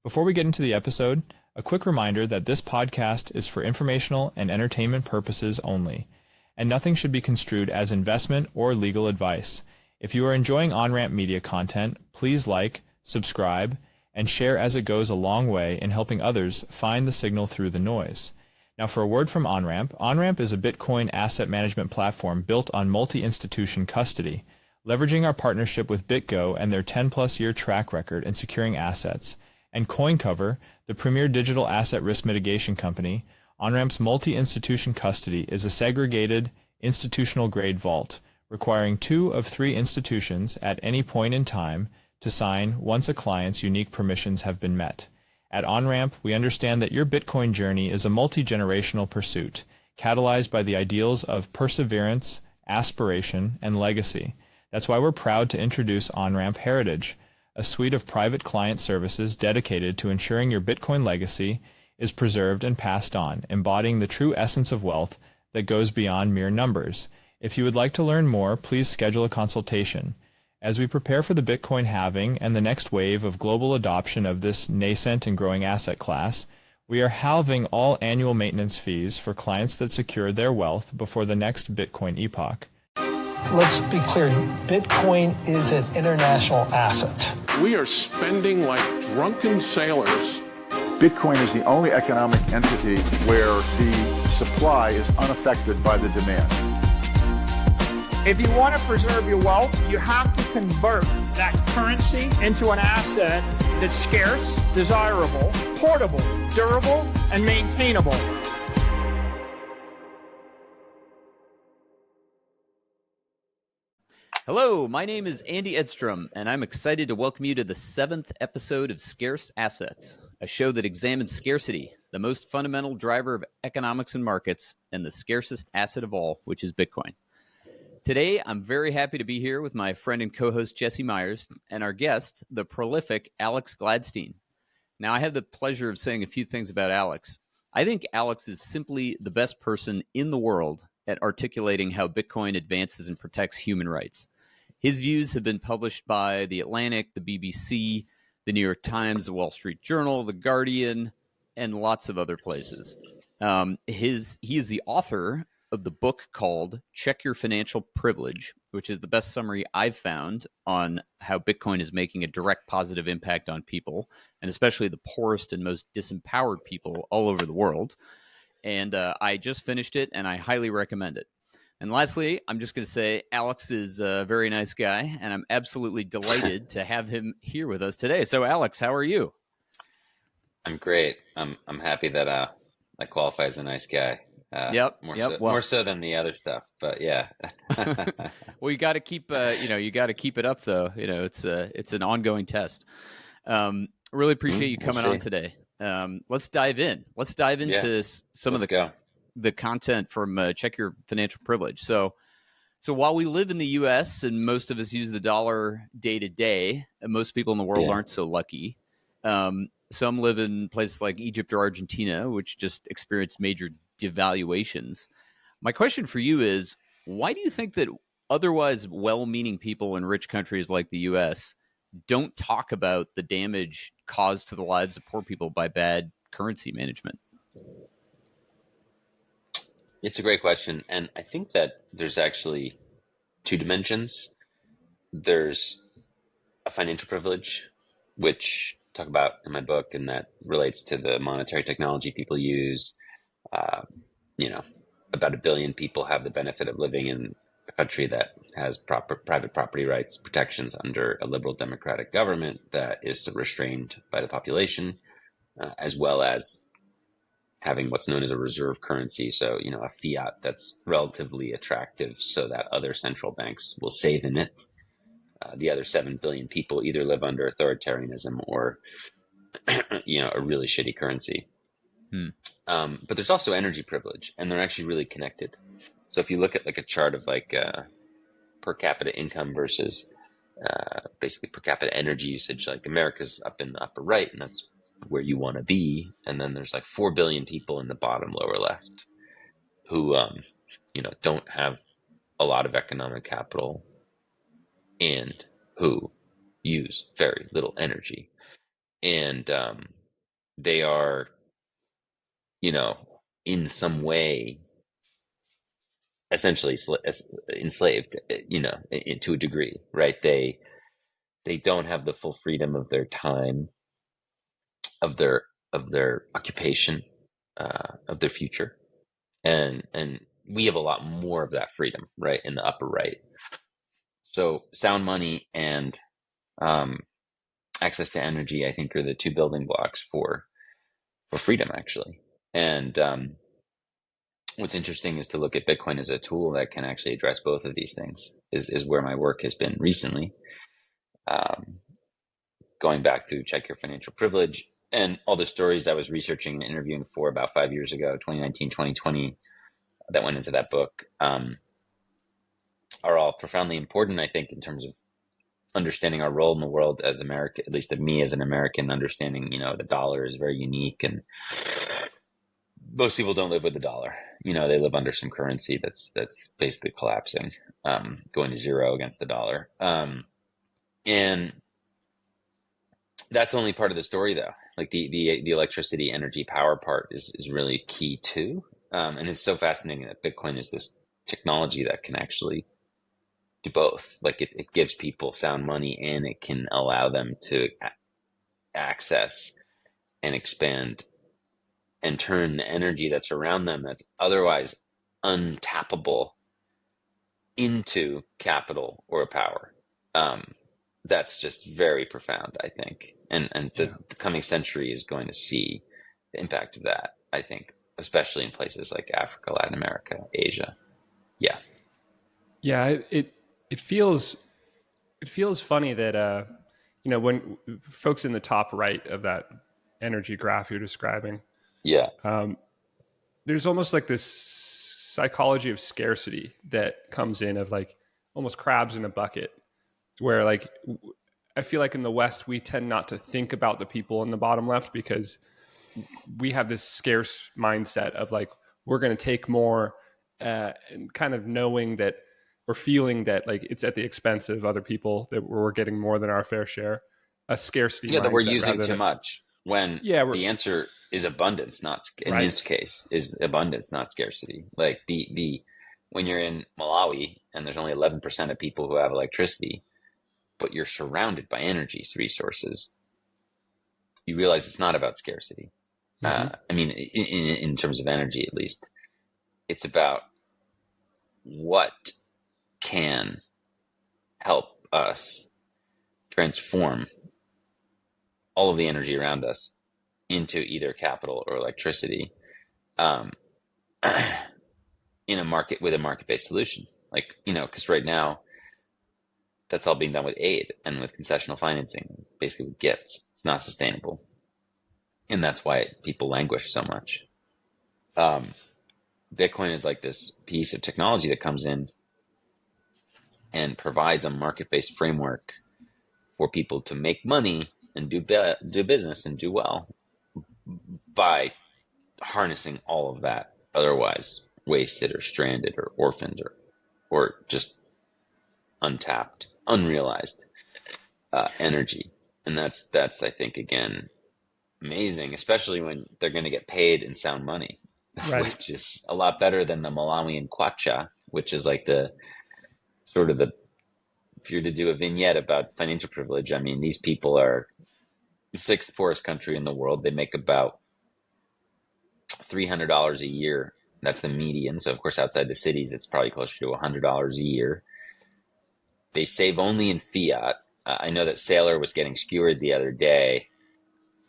Before we get into the episode, a quick reminder that this podcast is for informational and entertainment purposes only, and nothing should be construed as investment or legal advice. If you are enjoying Onramp media content, please like, subscribe, and share, as it goes a long way in helping others find the signal through the noise. Now for a word from Onramp. Onramp is a Bitcoin asset management platform built on multi-institution custody, leveraging our partnership with BitGo and their 10-plus year track record in securing assets, and CoinCover, the premier digital asset risk mitigation company. Onramp's multi-institution custody is a segregated, institutional-grade vault, requiring 2 of 3 institutions at any point in time to sign once a client's unique permissions have been met. At Onramp, we understand that your Bitcoin journey is a multi-generational pursuit, catalyzed by the ideals of perseverance, aspiration, and legacy. That's why we're proud to introduce Onramp Heritage, a suite of private client services dedicated to ensuring your Bitcoin legacy is preserved and passed on, embodying the true essence of wealth that goes beyond mere numbers. If you would like to learn more, please schedule a consultation. As we prepare for the Bitcoin halving and the next wave of global adoption of this nascent and growing asset class, we are halving all annual maintenance fees for clients that secure their wealth before the next Bitcoin epoch. Let's be clear, Bitcoin is an international asset. We are spending like drunken sailors. Bitcoin is the only economic entity where the supply is unaffected by the demand. If you want to preserve your wealth, you have to convert that currency into an asset that's scarce, desirable, portable, durable, and maintainable. Hello, my name is Andy Edstrom, and I'm excited to welcome you to the 7th episode of Scarce Assets, a show that examines scarcity, the most fundamental driver of economics and markets, and the scarcest asset of all, which is Bitcoin. Today, I'm very happy to be here with my friend and co-host Jesse Myers and our guest, the prolific Alex Gladstein. Now, I have the pleasure of saying a few things about Alex. I think Alex is simply the best person in the world at articulating how Bitcoin advances and protects human rights. His views have been published by The Atlantic, the BBC, the New York Times, the Wall Street Journal, the Guardian, and lots of other places. He is the author of the book called Check Your Financial Privilege, which is the best summary I've found on how Bitcoin is making a direct positive impact on people, and especially the poorest and most disempowered people all over the world. And I just finished it, and I highly recommend it. And lastly, I'm just going to say Alex is a very nice guy, and I'm absolutely delighted to have him here with us today. So, Alex, how are you? I'm great. I'm happy that I qualify as a nice guy. More so than the other stuff, but yeah. Well, you got to keep it up though. It's an ongoing test. Really appreciate you coming on today. Let's dive in. Let's dive into some of the content from Check Your Financial Privilege. So while we live in the U.S. and most of us use the dollar day to day, and most people in the world aren't so lucky. Some live in places like Egypt or Argentina, which just experienced major devaluations. My question for you is, why do you think that otherwise well-meaning people in rich countries like the U.S. don't talk about the damage caused to the lives of poor people by bad currency management? It's a great question. And I think that there's actually 2 dimensions. There's a financial privilege, which I talk about in my book, and that relates to the monetary technology people use. About 1 billion people have the benefit of living in a country that has proper private property rights protections under a liberal democratic government that is restrained by the population, as well as having what's known as a reserve currency. So, a fiat that's relatively attractive so that other central banks will save in it. The other 7 billion people either live under authoritarianism or, a really shitty currency. But there's also energy privilege, and they're actually really connected. So if you look at like a chart of per capita income versus basically per capita energy usage, like America's up in the upper right, and that's where you want to be. And then there's like 4 billion people in the bottom lower left who, don't have a lot of economic capital and who use very little energy. And they are, in some way essentially enslaved, to a degree, right? They don't have the full freedom of their time, of their occupation, of their future, and we have a lot more of that freedom, right, in the upper right. So sound money and access to energy, I think, are the two building blocks for freedom, actually. And what's interesting is to look at Bitcoin as a tool that can actually address both of these things. Is where my work has been recently. Going back to Check Your Financial Privilege and all the stories I was researching and interviewing for about 5 years ago, 2019, 2020, that went into that book, are all profoundly important, I think, in terms of understanding our role in the world as America, at least of me as an American, understanding, the dollar is very unique, and most people don't live with the dollar. They live under some currency that's basically collapsing, going to zero against the dollar. And that's only part of the story, though. Like the electricity, energy, power part is really key too. And it's so fascinating that Bitcoin is this technology that can actually do both. Like it gives people sound money, and it can allow them to access and expand and turn the energy that's around them that's otherwise untappable into capital or power. That's just very profound, I think. And the coming century is going to see the impact of that, I think, especially in places like Africa, Latin America, Asia. Yeah. Yeah, it feels funny that when folks in the top right of that energy graph you're describing, Yeah. There's almost like this psychology of scarcity that comes in, of like almost crabs in a bucket, where like I feel like in the West we tend not to think about the people in the bottom left, because we have this scarce mindset of like we're going to take more, and kind of knowing that, or feeling that like it's at the expense of other people, that we're getting more than our fair share. A scarcity mindset, that we're using too much, when the answer is abundance, not in this case is abundance, not scarcity. Like the when you're in Malawi and there's only 11% of people who have electricity, but you're surrounded by energy resources, you realize it's not about scarcity. I mean, in terms of energy, at least, it's about what can help us transform all of the energy around us into either capital or electricity, in a market, with a market-based solution. Like, because right now that's all being done with aid and with concessional financing, basically with gifts. It's not sustainable. And that's why people languish so much. Bitcoin is like this piece of technology that comes in and provides a market-based framework for people to make money and do business and do well by harnessing all of that otherwise wasted or stranded or orphaned or just untapped, unrealized energy. And that's I think, again, amazing, especially when they're going to get paid in sound money, which is a lot better than the Malawian kwacha, which is like the sort of if you're to do a vignette about financial privilege, I mean, these people are the sixth poorest country in the world. They make about $300 a year. That's the median. So of course, outside the cities, it's probably closer to $100 a year. They save only in fiat. I know that Saylor was getting skewered the other day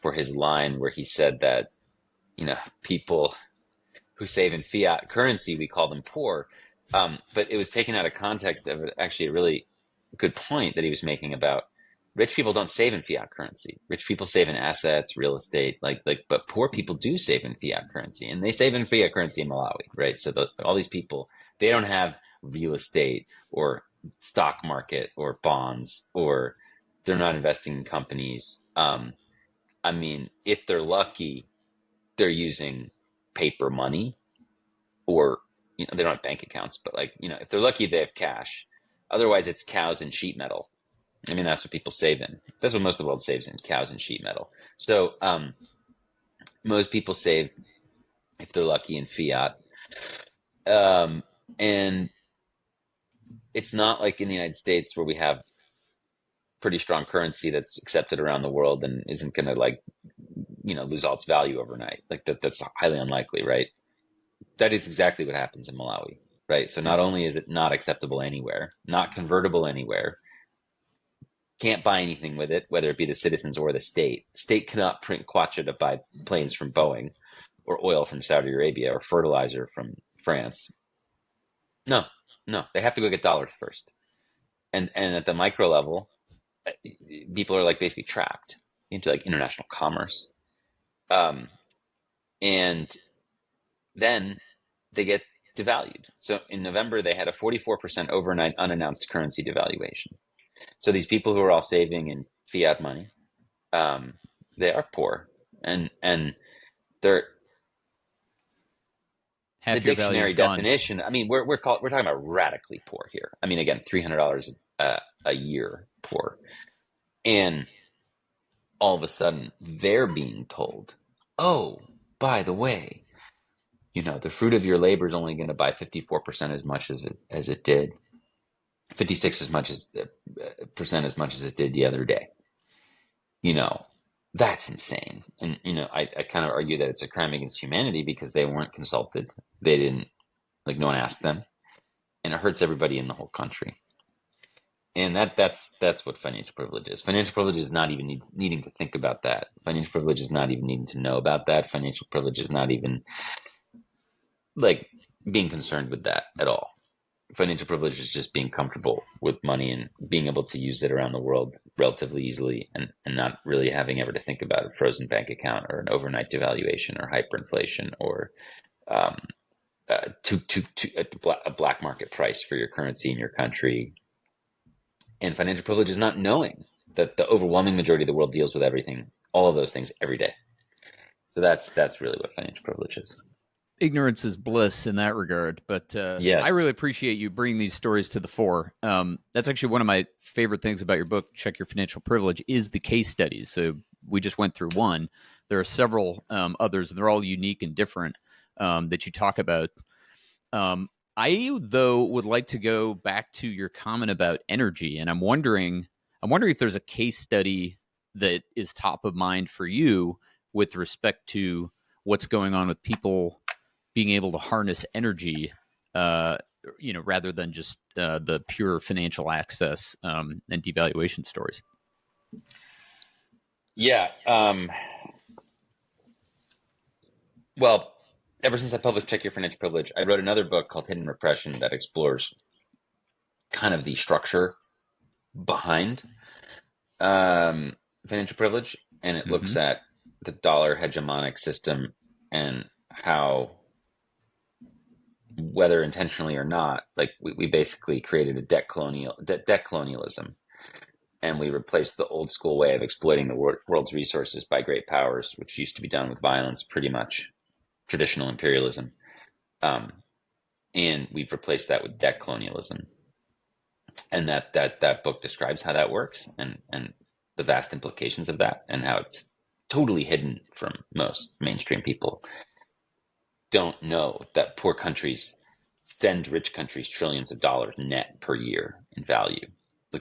for his line where he said that, people who save in fiat currency, we call them poor. But it was taken out of context of actually a really good point that he was making about rich people don't save in fiat currency. Rich people save in assets, real estate, but poor people do save in fiat currency, and they save in fiat currency in Malawi, right? So all these people, they don't have real estate or stock market or bonds, or they're not investing in companies. I mean, if they're lucky, they're using paper money, or they don't have bank accounts, but if they're lucky, they have cash. Otherwise, it's cows and sheet metal. I mean, that's what people save in. That's what most of the world saves in, cows and sheet metal. So Most people save, if they're lucky, in fiat. And it's not like in the United States where we have pretty strong currency that's accepted around the world and isn't going to lose all its value overnight. Like that's highly unlikely, right? That is exactly what happens in Malawi, right? So not only is it not acceptable anywhere, not convertible anywhere, can't buy anything with it, whether it be the citizens or the state. State cannot print kwacha to buy planes from Boeing or oil from Saudi Arabia or fertilizer from France. No, they have to go get dollars first. And at the micro level, people are like basically trapped into like international commerce. And then they get devalued. So in November, they had a 44% overnight unannounced currency devaluation. So these people who are all saving in fiat money, they are poor, and they're Half the your dictionary value's gone. definition. I mean, we're talking about radically poor here. I mean, again, $300 a year poor, and all of a sudden they're being told, "Oh, by the way, the fruit of your labor is only going to buy 54% as much as it did." 56 as much as it did the other day. That's insane. And I kind of argue that it's a crime against humanity because they weren't consulted. They didn't, no one asked them, and it hurts everybody in the whole country. And that's what financial privilege is. Financial privilege is not even needing to think about that. Financial privilege is not even needing to know about that. Financial privilege is not even being concerned with that at all. Financial privilege is just being comfortable with money and being able to use it around the world relatively easily, and not really having ever to think about a frozen bank account or an overnight devaluation or hyperinflation or a black market price for your currency in your country. And financial privilege is not knowing that the overwhelming majority of the world deals with everything, all of those things every day. So that's really what financial privilege is. Ignorance is bliss in that regard, but yes. I really appreciate you bringing these stories to the fore. That's actually one of my favorite things about your book, Check Your Financial Privilege, is the case studies. So we just went through one. There are several others, and they're all unique and different that you talk about. I, though, would like to go back to your comment about energy, and I'm wondering if there's a case study that is top of mind for you with respect to what's going on with people being able to harness energy, rather than just the pure financial access and devaluation stories. Yeah. Well, ever since I published Check Your Financial Privilege, I wrote another book called Hidden Repression that explores kind of the structure behind financial privilege, and it looks at the dollar hegemonic system and how, whether intentionally or not, we basically created a debt colonialism, and we replaced the old school way of exploiting the world's resources by great powers, which used to be done with violence, pretty much traditional imperialism, and we've replaced that with debt colonialism. And that book describes how that works and the vast implications of that, and how it's totally hidden from most mainstream people. Don't know that poor countries send rich countries trillions of dollars net per year in value.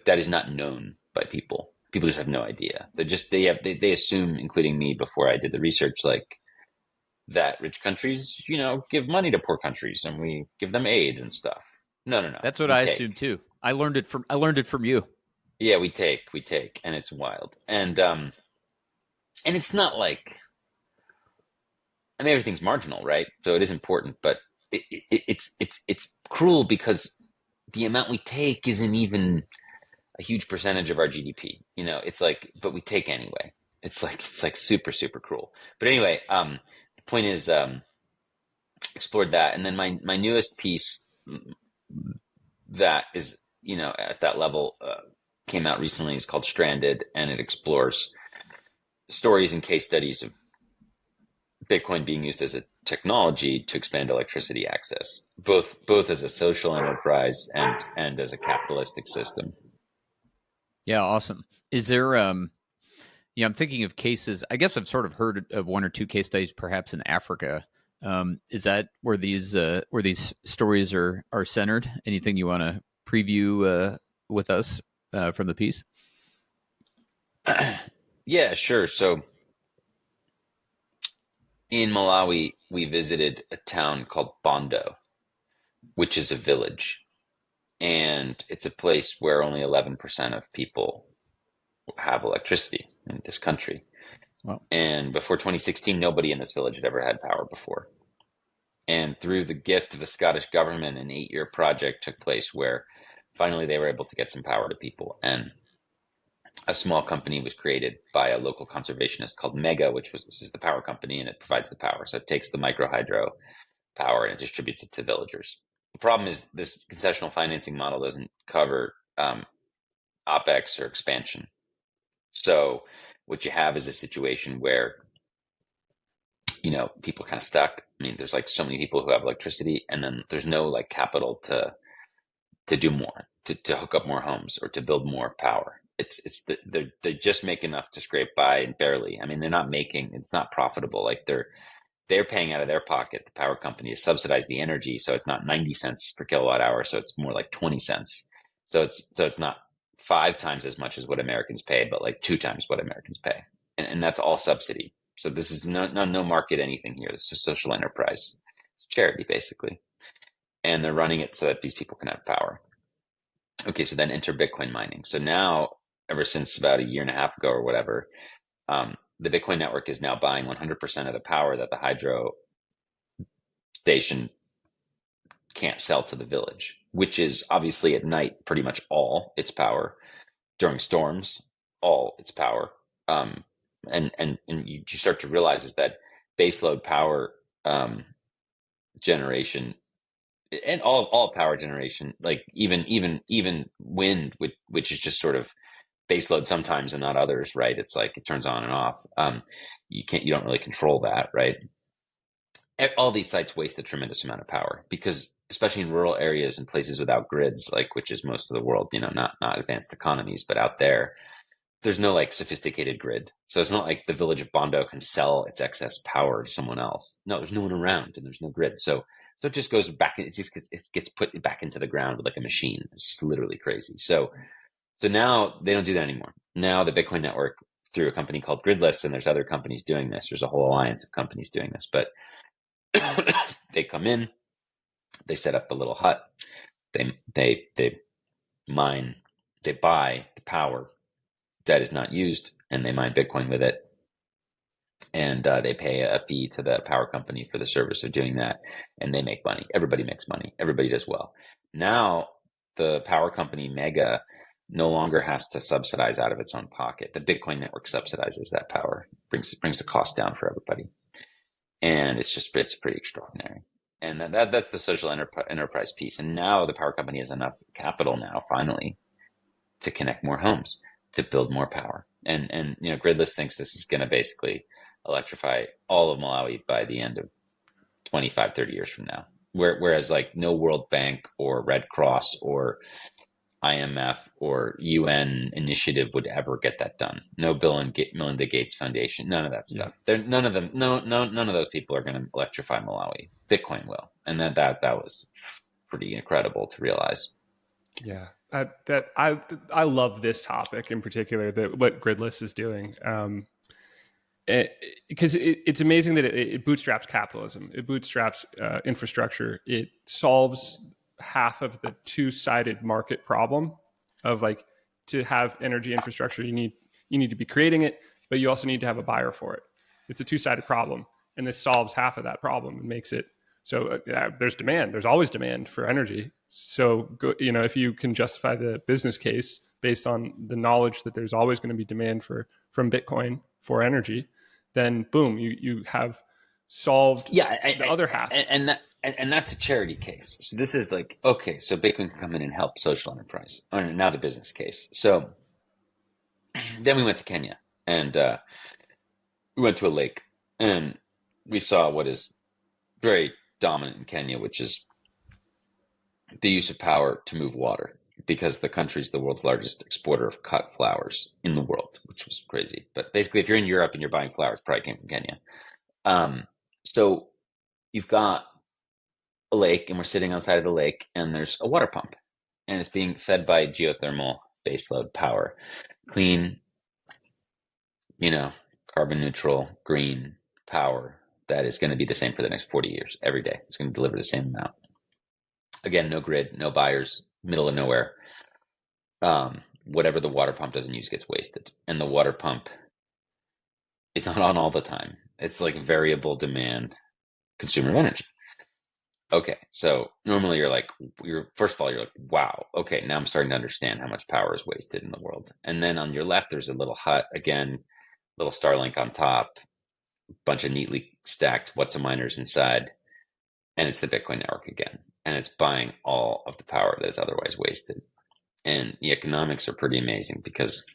That is not known by people. People just have no idea. They assume, including me before I did the research, that rich countries, give money to poor countries and we give them aid and stuff. No. That's what I assumed too. I learned it from you. Yeah, we take, and it's wild. And it's not everything's marginal, right? So it is important, but it's cruel because the amount we take isn't even a huge percentage of our GDP. But we take anyway. It's super, super cruel. But anyway, the point is, explored that. And then my newest piece that is, at that level, came out recently, is called Stranded, and it explores stories and case studies of Bitcoin being used as a technology to expand electricity access, both as a social enterprise and as a capitalistic system. Yeah, awesome. Is there Yeah, I'm thinking of cases. I guess I've sort of heard of one or two case studies, perhaps in Africa. Is that where these stories are centered? Anything you want to preview with us from the piece? Yeah, sure. So in Malawi, we visited a town called Bondo, which is a village, and it's a place where only 11% of people have electricity in this country. Wow. And before 2016, nobody in this village had ever had power before. And through the gift of the Scottish government, an 8-year project took place where finally they were able to get some power to people. And a small company was created by a local conservationist called Mega, this is the power company, and it provides the power. So it takes the micro hydro power and it distributes it to villagers. The problem is this concessional financing model doesn't cover OPEX or expansion. So what you have is a situation where, people are kind of stuck. I mean, there's like so many people who have electricity, and then there's no like capital to do more, to hook up more homes or to build more power. They just make enough to scrape by, and barely. I mean, it's not profitable. Like they're paying out of their pocket. The power company to subsidize the energy, so it's not 90 cents per kilowatt hour, so it's more like 20 cents. So it's not 5 times as much as what Americans pay, but like 2 times what Americans pay, and that's all subsidy. So this is no market anything here. This is social enterprise. It's charity basically, and they're running it so that these people can have power. Okay, so then enter Bitcoin mining. So now, ever since about a year and a half ago or whatever, the Bitcoin network is now buying 100% of the power that the hydro station can't sell to the village, which is obviously at night pretty much all its power. During storms, all its power. And you start to realize is that baseload power generation and all power generation, like even wind, which is just sort of baseload sometimes and not others, right? It's like it turns on and off. You don't really control that, right? All these sites waste a tremendous amount of power because, especially in rural areas and places without grids, like which is most of the world, not advanced economies, but out there's no like sophisticated grid. So it's not like the village of Bondo can sell its excess power to someone else. No, there's no one around and there's no grid. So it just goes back. It gets put back into the ground with like a machine. It's literally crazy. So now they don't do that anymore. Now the Bitcoin network, through a company called Gridless, and there's other companies doing this. There's a whole alliance of companies doing this, but they come in, they set up a little hut, they mine, they buy the power that is not used, and they mine Bitcoin with it, and they pay a fee to the power company for the service of doing that, and they make money. Everybody makes money. Everybody does well. Now the power company Mega no longer has to subsidize out of its own pocket. The Bitcoin network subsidizes that power, brings the cost down for everybody, and it's pretty extraordinary. And that's the social enterprise piece. And now the power company has enough capital now, finally, to connect more homes, to build more power. And Gridless thinks this is going to basically electrify all of Malawi by the end of 25, 30 years from now. Whereas like no World Bank or Red Cross or IMF or UN initiative would ever get that done. No Bill and Melinda Gates Foundation, none of that stuff. Yeah. None of those people are going to electrify Malawi. Bitcoin will, and that was pretty incredible to realize. Yeah, I love this topic in particular. What Gridless is doing, because it's amazing that it bootstraps capitalism. It bootstraps infrastructure. It solves half of the two-sided market problem of like, to have energy infrastructure, you need to be creating it, but you also need to have a buyer for it. It's a two-sided problem, and this solves half of that problem and makes it so there's demand. There's always demand for energy. So if you can justify the business case based on the knowledge that there's always going to be demand from Bitcoin for energy, then boom, you have solved the other half. And that's a charity case. So this is like, okay, so Bitcoin can come in and help social enterprise. Now the business case. So then we went to Kenya, and we went to a lake, and we saw what is very dominant in Kenya, which is the use of power to move water. because the country's the world's largest exporter of cut flowers in the world, which was crazy. But basically, if you're in Europe and you're buying flowers, probably came from Kenya. So you've got a lake, and we're sitting on the side of the lake, and there's a water pump, and it's being fed by geothermal baseload power, clean, carbon neutral, green power that is going to be the same for the next 40 years. Every day, it's going to deliver the same amount. Again, no grid, no buyers, middle of nowhere. Whatever the water pump doesn't use gets wasted, and the water pump is not on all the time. It's like variable demand consumer of energy. Okay, so normally first of all, you're like, wow, okay, now I'm starting to understand how much power is wasted in the world. And then on your left, there's a little hut, again, little Starlink on top, bunch of neatly stacked miners inside, and it's the Bitcoin network again. And it's buying all of the power that is otherwise wasted. And the economics are pretty amazing because,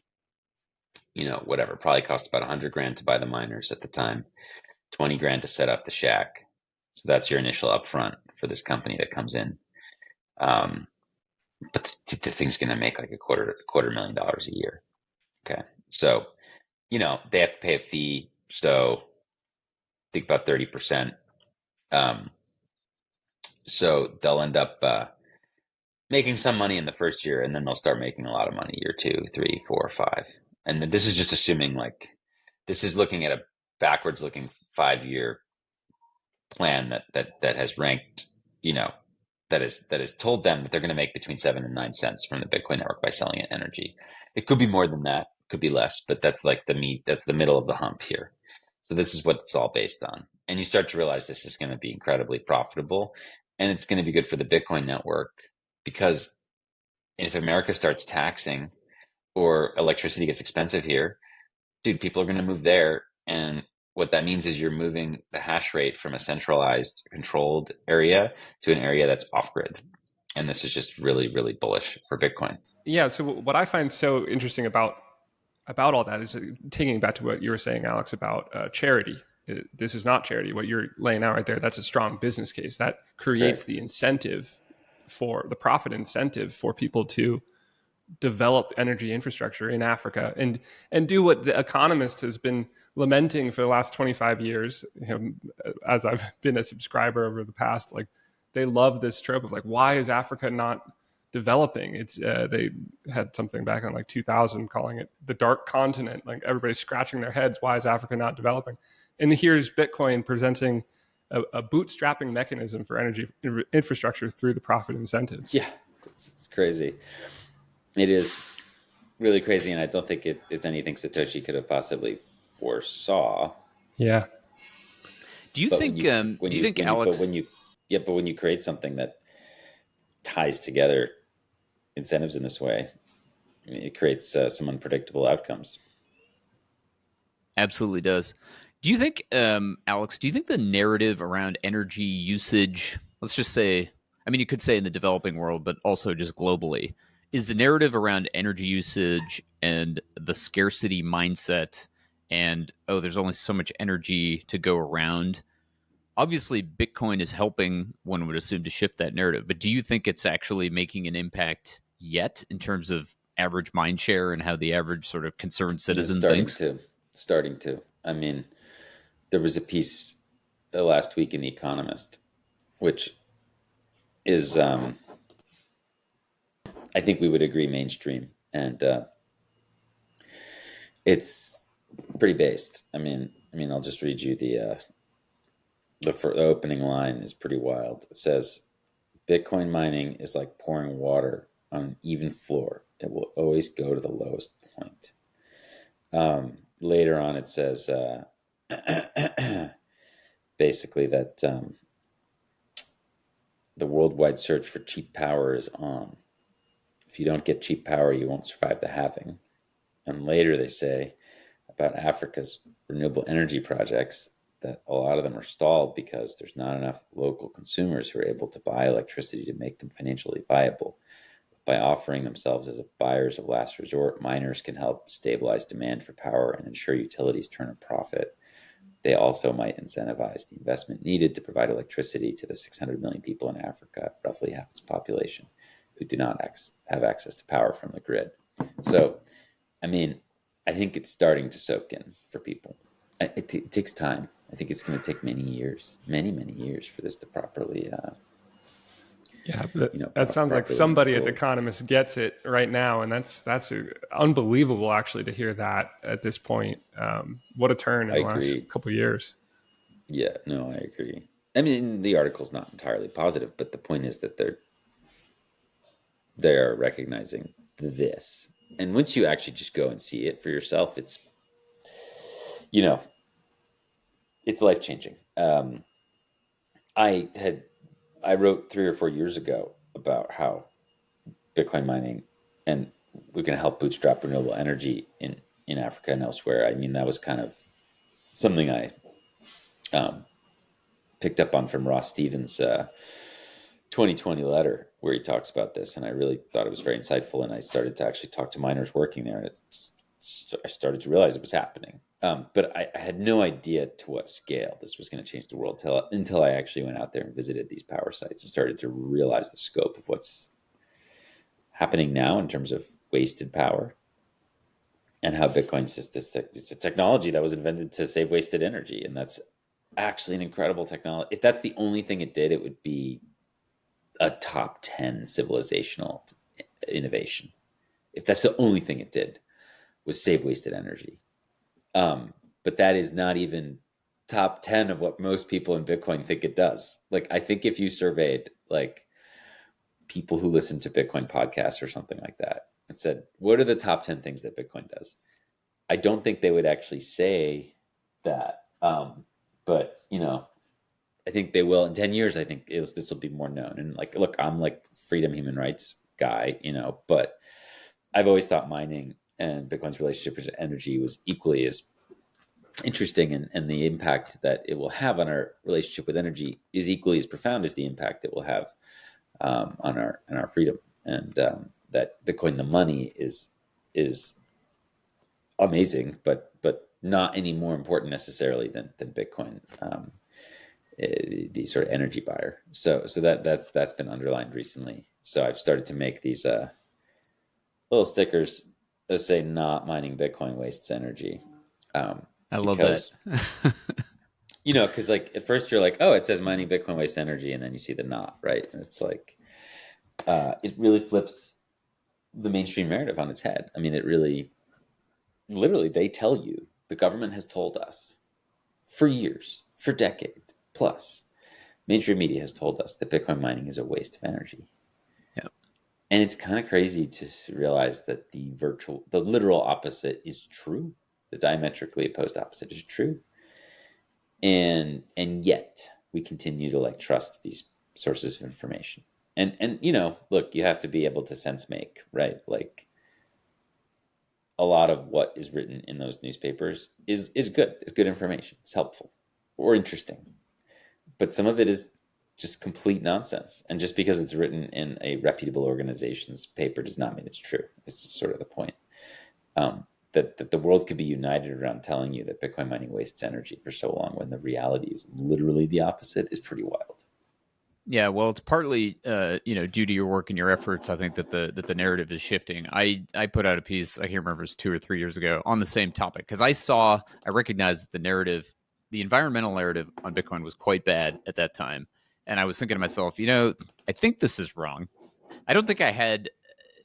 whatever, probably cost about $100,000 to buy the miners at the time, $20,000 to set up the shack. So that's your initial upfront for this company that comes in. But the thing's going to make like a quarter $250,000 a year. Okay. So, they have to pay a fee. So think about 30%. So they'll end up making some money in the first year, and then they'll start making a lot of money year 2, 3, 4, 5. And this is just assuming this is looking at a backwards looking 5-year plan that has ranked, that has told them that they're going to make between 7 and 9 cents from the Bitcoin network by selling it energy. It could be more than that, could be less, but that's like that's the middle of the hump here. So this is what it's all based on. And you start to realize this is going to be incredibly profitable, and it's going to be good for the Bitcoin network, because if America starts taxing or electricity gets expensive here, dude, people are going to move there. And what that means is you're moving the hash rate from a centralized controlled area to an area that's off grid. And this is just really, really bullish for Bitcoin. Yeah. So what I find so interesting about all that is taking back to what you were saying, Alex, about charity. This is not charity. What you're laying out right there, that's a strong business case that creates the incentive for the profit incentive for people to develop energy infrastructure in Africa and do what the Economist has been lamenting for the last 25 years. As I've been a subscriber over the past, they love this trope of why is Africa not developing? It's they had something back in 2000 calling it the dark continent. Everybody's scratching their heads. Why is Africa not developing? And here's Bitcoin presenting a bootstrapping mechanism for energy infrastructure through the profit incentive. Yeah, it's crazy. It is really crazy, and I don't think it's anything Satoshi could have possibly foresaw. Yeah. Do you think, Alex? But when you create something that ties together incentives in this way, it creates some unpredictable outcomes. Absolutely does. Do you think, Alex, the narrative around energy usage, let's just say, you could say in the developing world, but also just globally, is the narrative around energy usage and the scarcity mindset and, there's only so much energy to go around? Obviously, Bitcoin is helping, one would assume, to shift that narrative. But do you think it's actually making an impact yet in terms of average mind share and how the average sort of concerned citizen thinks? Starting to. There was a piece last week in The Economist, which is, I think we would agree, mainstream. And it's pretty based. I'll just read you the opening line is pretty wild. It says, Bitcoin mining is like pouring water on an even floor. It will always go to the lowest point. Later on, it says, basically that the worldwide search for cheap power is on. If you don't get cheap power, you won't survive the halving. And later they say about Africa's renewable energy projects that a lot of them are stalled because there's not enough local consumers who are able to buy electricity to make them financially viable. By offering themselves as buyers of last resort, miners can help stabilize demand for power and ensure utilities turn a profit. They also might incentivize the investment needed to provide electricity to the 600 million people in Africa, roughly half its population, who do not have access to power from the grid. So, I mean, I think it's starting to soak in for people. It takes time. I think it's going to take many years for this to properly. That sounds like somebody at The Economist gets it right now, and that's unbelievable actually to hear that at this point. What a turn in the last couple of years. Yeah, no, I agree. I mean, the article's not entirely positive, but the point is that they are recognizing this, and once you actually just go and see it for yourself, it's life changing. I wrote 3 or 4 years ago about how Bitcoin mining and we can help bootstrap renewable energy in Africa and elsewhere. I mean, that was kind of something I picked up on from Ross Stevens' 2020 letter where he talks about this, and I really thought it was very insightful. And I started to actually talk to miners working there, and I started to realize it was happening. But I had no idea to what scale this was going to change the world until I actually went out there and visited these power sites and started to realize the scope of what's happening now in terms of wasted power and how Bitcoin's just it's a technology that was invented to save wasted energy. And that's actually an incredible technology. If that's the only thing it did, it would be a top 10 civilizational innovation. If that's the only thing it did was save wasted energy. But that is not even top 10 of what most people in Bitcoin think it does. Like, I think if you surveyed like people who listen to Bitcoin podcasts or something like that and said, what are the top 10 things that Bitcoin does? I don't think they would actually say that. But I think they will in 10 years. I think this will be more known. And like, look, I'm like freedom, human rights guy, but I've always thought mining and Bitcoin's relationship with energy was equally as interesting, and the impact that it will have on our relationship with energy is equally as profound as the impact it will have on our freedom. And that Bitcoin, the money, is amazing, but not any more important necessarily than Bitcoin, the sort of energy buyer. So that's been underlined recently. So I've started to make these little stickers that say "Not mining Bitcoin wastes energy." I love that. Because like at first you're like, oh, it says mining Bitcoin wastes energy, and then you see the "not," right? And it's like it really flips the mainstream narrative on its head. I mean, it really, literally, they tell you, the government has told us for years, for decade plus, mainstream media has told us that Bitcoin mining is a waste of energy. And it's kind of crazy to realize that the literal opposite is true. The diametrically opposed opposite is true. And yet we continue to like trust these sources of information. And look, you have to be able to sense make, right? Like a lot of what is written in those newspapers is good. It's good information. It's helpful or interesting. But some of it is just complete nonsense. And just because it's written in a reputable organization's paper does not mean it's true. This is sort of the point. That the world could be united around telling you that Bitcoin mining wastes energy for so long when the reality is literally the opposite is pretty wild. Yeah, well, it's partly due to your work and your efforts. I think that the narrative is shifting. I put out a piece, I can't remember if it was 2 or 3 years ago, on the same topic because I recognized that the environmental narrative on Bitcoin was quite bad at that time. And I was thinking to myself, I think this is wrong. I don't think I had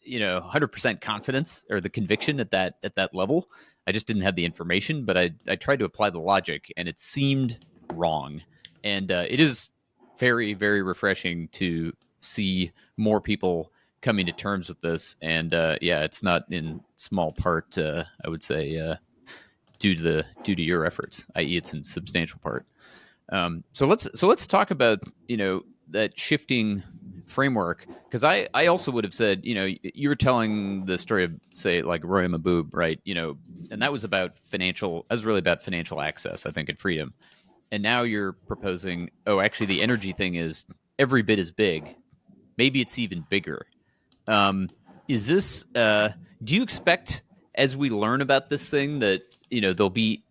100% confidence or the conviction at that level. I just didn't have the information, but I tried to apply the logic, and it seemed wrong. And it is very, very refreshing to see more people coming to terms with this. And it's not in small part, I would say, due to your efforts, i.e., it's in substantial part. So let's talk about that shifting framework, because I also would have said, you were telling the story of, say, like Roy Maboob, right? And that was really about financial access, I think, and freedom. And now you're proposing, actually the energy thing is every bit as big. Maybe it's even bigger. Is this, do you expect as we learn about this thing that, there'll be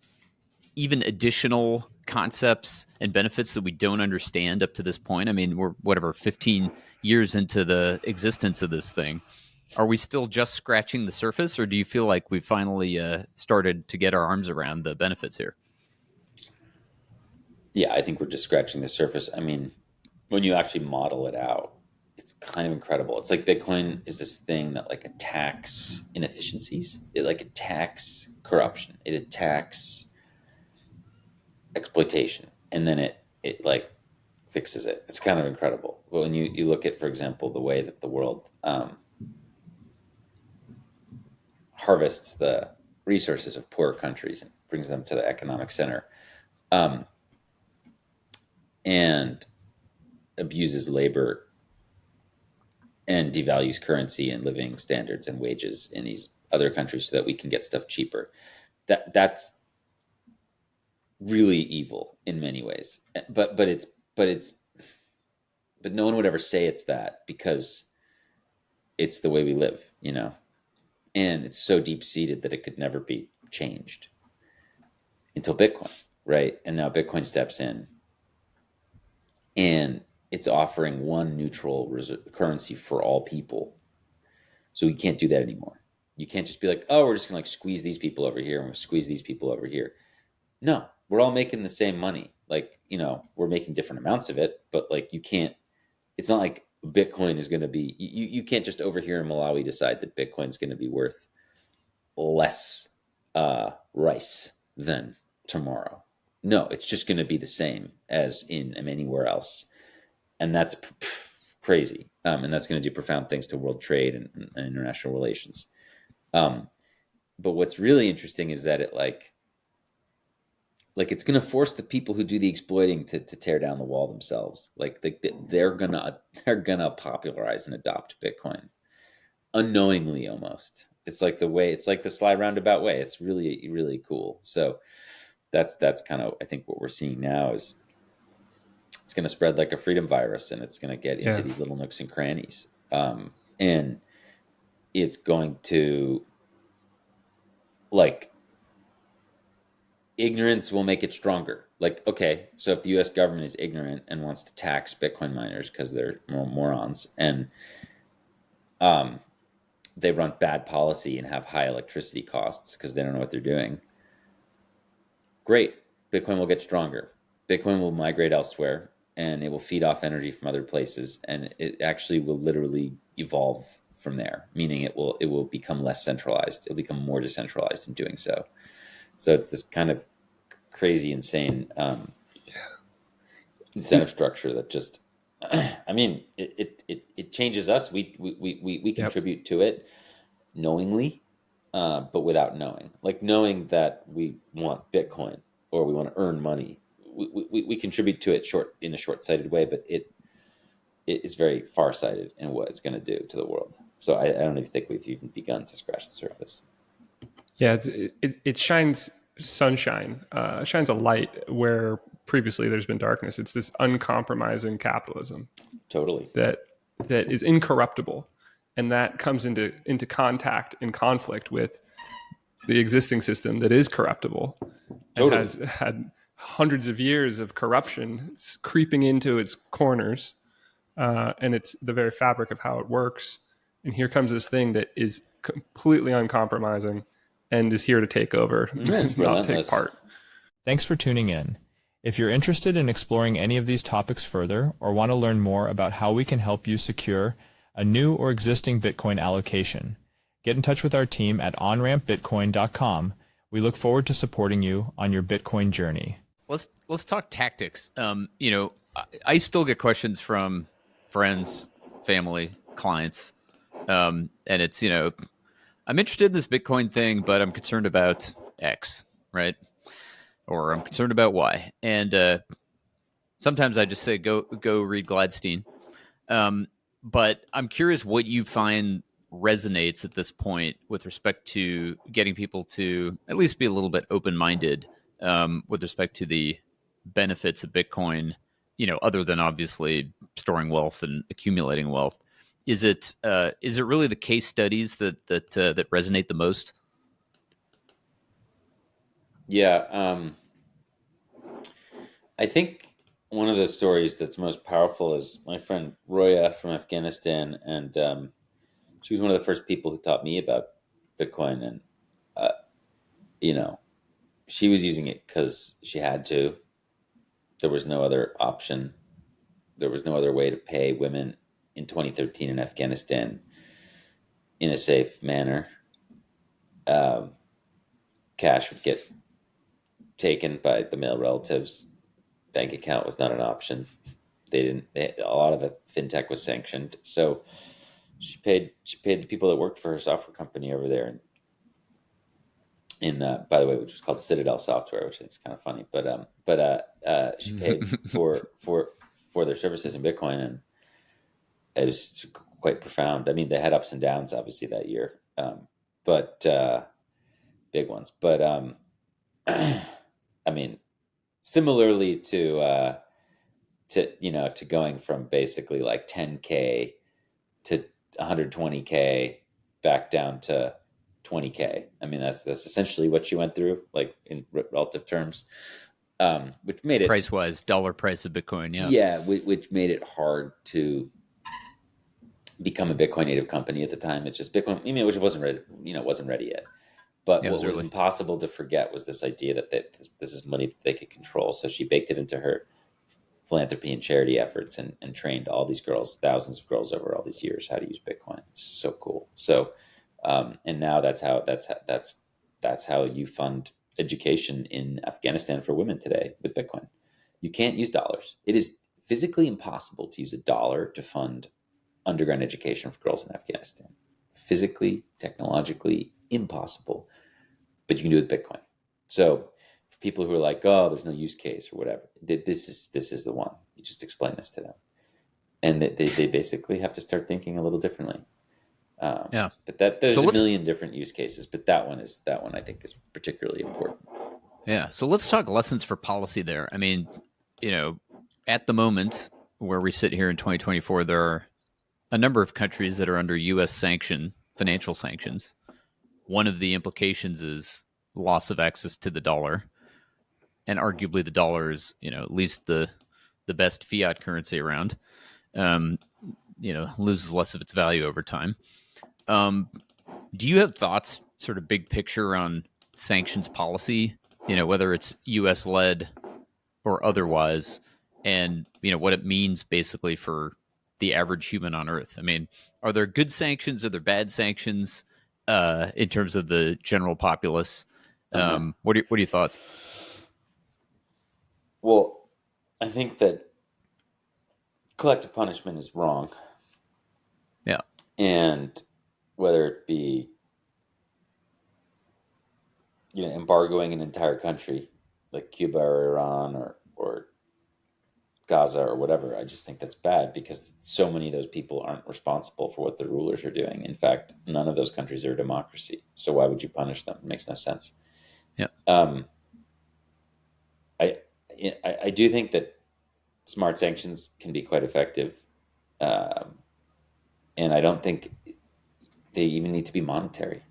even additional concepts and benefits that we don't understand up to this point? I mean, we're 15 years into the existence of this thing. Are we still just scratching the surface, or do you feel like we've finally started to get our arms around the benefits here? Yeah, I think we're just scratching the surface. I mean, when you actually model it out, it's kind of incredible. It's like Bitcoin is this thing that like attacks inefficiencies. It like attacks corruption. It attacks exploitation, and then it like fixes it. It's kind of incredible. But when you look at, for example, the way that the world harvests the resources of poorer countries and brings them to the economic center, and abuses labor and devalues currency and living standards and wages in these other countries so that we can get stuff cheaper. That's really evil in many ways. But no one would ever say it's that, because it's the way we live, you know. And it's so deep seated that it could never be changed until Bitcoin, right? And now Bitcoin steps in, and it's offering one neutral currency for all people. So we can't do that anymore. You can't just be like, oh, we're just gonna like squeeze these people over here and we'll squeeze these people over here. No, we're all making the same money. Like, you know, we're making different amounts of it, but like you can't, it's not like Bitcoin is going to be, you can't just over here in Malawi decide that Bitcoin's going to be worth less rice than tomorrow. No, it's just going to be the same as in anywhere else. And that's crazy. And that's going to do profound things to world trade and international relations. But what's really interesting is that it like it's going to force the people who do the exploiting to tear down the wall themselves. Like they're gonna popularize and adopt Bitcoin unknowingly almost. It's like the sly roundabout way. It's really, really cool. So that's kind of, I think, what we're seeing now is it's going to spread like a freedom virus, and it's going to get into these little nooks and crannies. And it's going to, like, ignorance will make it stronger. Like, okay, so if the U.S. government is ignorant and wants to tax Bitcoin miners because they're morons, and they run bad policy and have high electricity costs because they don't know what they're doing, great, Bitcoin will get stronger. Bitcoin will migrate elsewhere, and it will feed off energy from other places, and it actually will literally evolve from there, meaning it will become less centralized. It'll become more decentralized in doing so. So it's this kind of crazy, insane incentive structure that just, I mean, it changes us. We contribute to it knowingly, but without knowing. Like knowing that we want Bitcoin or we want to earn money, we contribute to it in a short-sighted way, but it is very far-sighted in what it's going to do to the world. So I don't even think we've even begun to scratch the surface. Yeah, it shines sunshine, shines a light where previously there's been darkness. It's this uncompromising capitalism, totally, that is incorruptible, and that comes into contact and conflict with the existing system that is corruptible, totally, and has had hundreds of years of corruption creeping into its corners, and it's the very fabric of how it works. And here comes this thing that is completely uncompromising and is here to take over, not take part. Thanks for tuning in. If you're interested in exploring any of these topics further, or want to learn more about how we can help you secure a new or existing Bitcoin allocation, get in touch with our team at onrampbitcoin.com. We look forward to supporting you on your Bitcoin journey. Let's talk tactics. You know, I still get questions from friends, family, clients, and it's, you know, I'm interested in this Bitcoin thing, but I'm concerned about X, right? Or I'm concerned about Y. And sometimes I just say, go read Gladstein. But I'm curious what you find resonates at this point with respect to getting people to at least be a little bit open-minded with respect to the benefits of Bitcoin, you know, other than obviously storing wealth and accumulating wealth. Is it really the case studies that resonate the most? Yeah. I think one of the stories that's most powerful is my friend Roya from Afghanistan, and she was one of the first people who taught me about Bitcoin, and uh, you know, she was using it because she had to. There was no other option. There was no other way to pay women in 2013 in Afghanistan in a safe manner. Um, Cash would get taken by the male relatives. Bank account was not an option. A lot of the fintech was sanctioned, so she paid the people that worked for her software company over there in by the way, which was called Citadel Software, which is kind of funny, but she paid for their services in Bitcoin, and it was quite profound. I mean, they had ups and downs obviously that year, but big ones. But I mean, similarly to going from basically like 10K to 120K back down to 20K. I mean, that's essentially what she went through, like in relative terms, which made it price wise, dollar price of Bitcoin. yeah, which made it hard to become a Bitcoin native company at the time. It's just Bitcoin, I mean, which wasn't ready, wasn't ready yet. But Yeah, what was early. impossible to forget was this idea that this is money that they could control. So she baked it into her philanthropy and charity efforts, and trained all these girls, thousands of girls over all these years, how to use Bitcoin. It's so cool. So, and now that's how you fund education in Afghanistan for women today with Bitcoin. You can't use dollars. It is physically impossible to use a dollar to fund underground education for girls in Afghanistan. Physically, technologically impossible, but you can do it with Bitcoin. So for people who are like, oh, there's no use case or whatever, this is the one. You just explain this to them, and they basically have to start thinking a little differently. Yeah. But there's a million different use cases, but that one I think is particularly important. Yeah. So let's talk lessons for policy there. I mean, at the moment where we sit here in 2024, there are a number of countries that are under U.S. financial sanctions. One of the implications is loss of access to the dollar, and arguably the dollar is, at least the best fiat currency around. Loses less of its value over time. Do you have thoughts, sort of big picture, on sanctions policy? Whether it's U.S. led or otherwise, and what it means basically for the average human on Earth. I mean, are there good sanctions? Are there bad sanctions in terms of the general populace? What are your thoughts? Well, I think that collective punishment is wrong. Yeah. And whether it be, embargoing an entire country like Cuba or Iran or Gaza or whatever, I just think that's bad, because so many of those people aren't responsible for what the rulers are doing. In fact, none of those countries are a democracy. So why would you punish them? It makes no sense. Yeah. I do think that smart sanctions can be quite effective. And I don't think they even need to be monetary.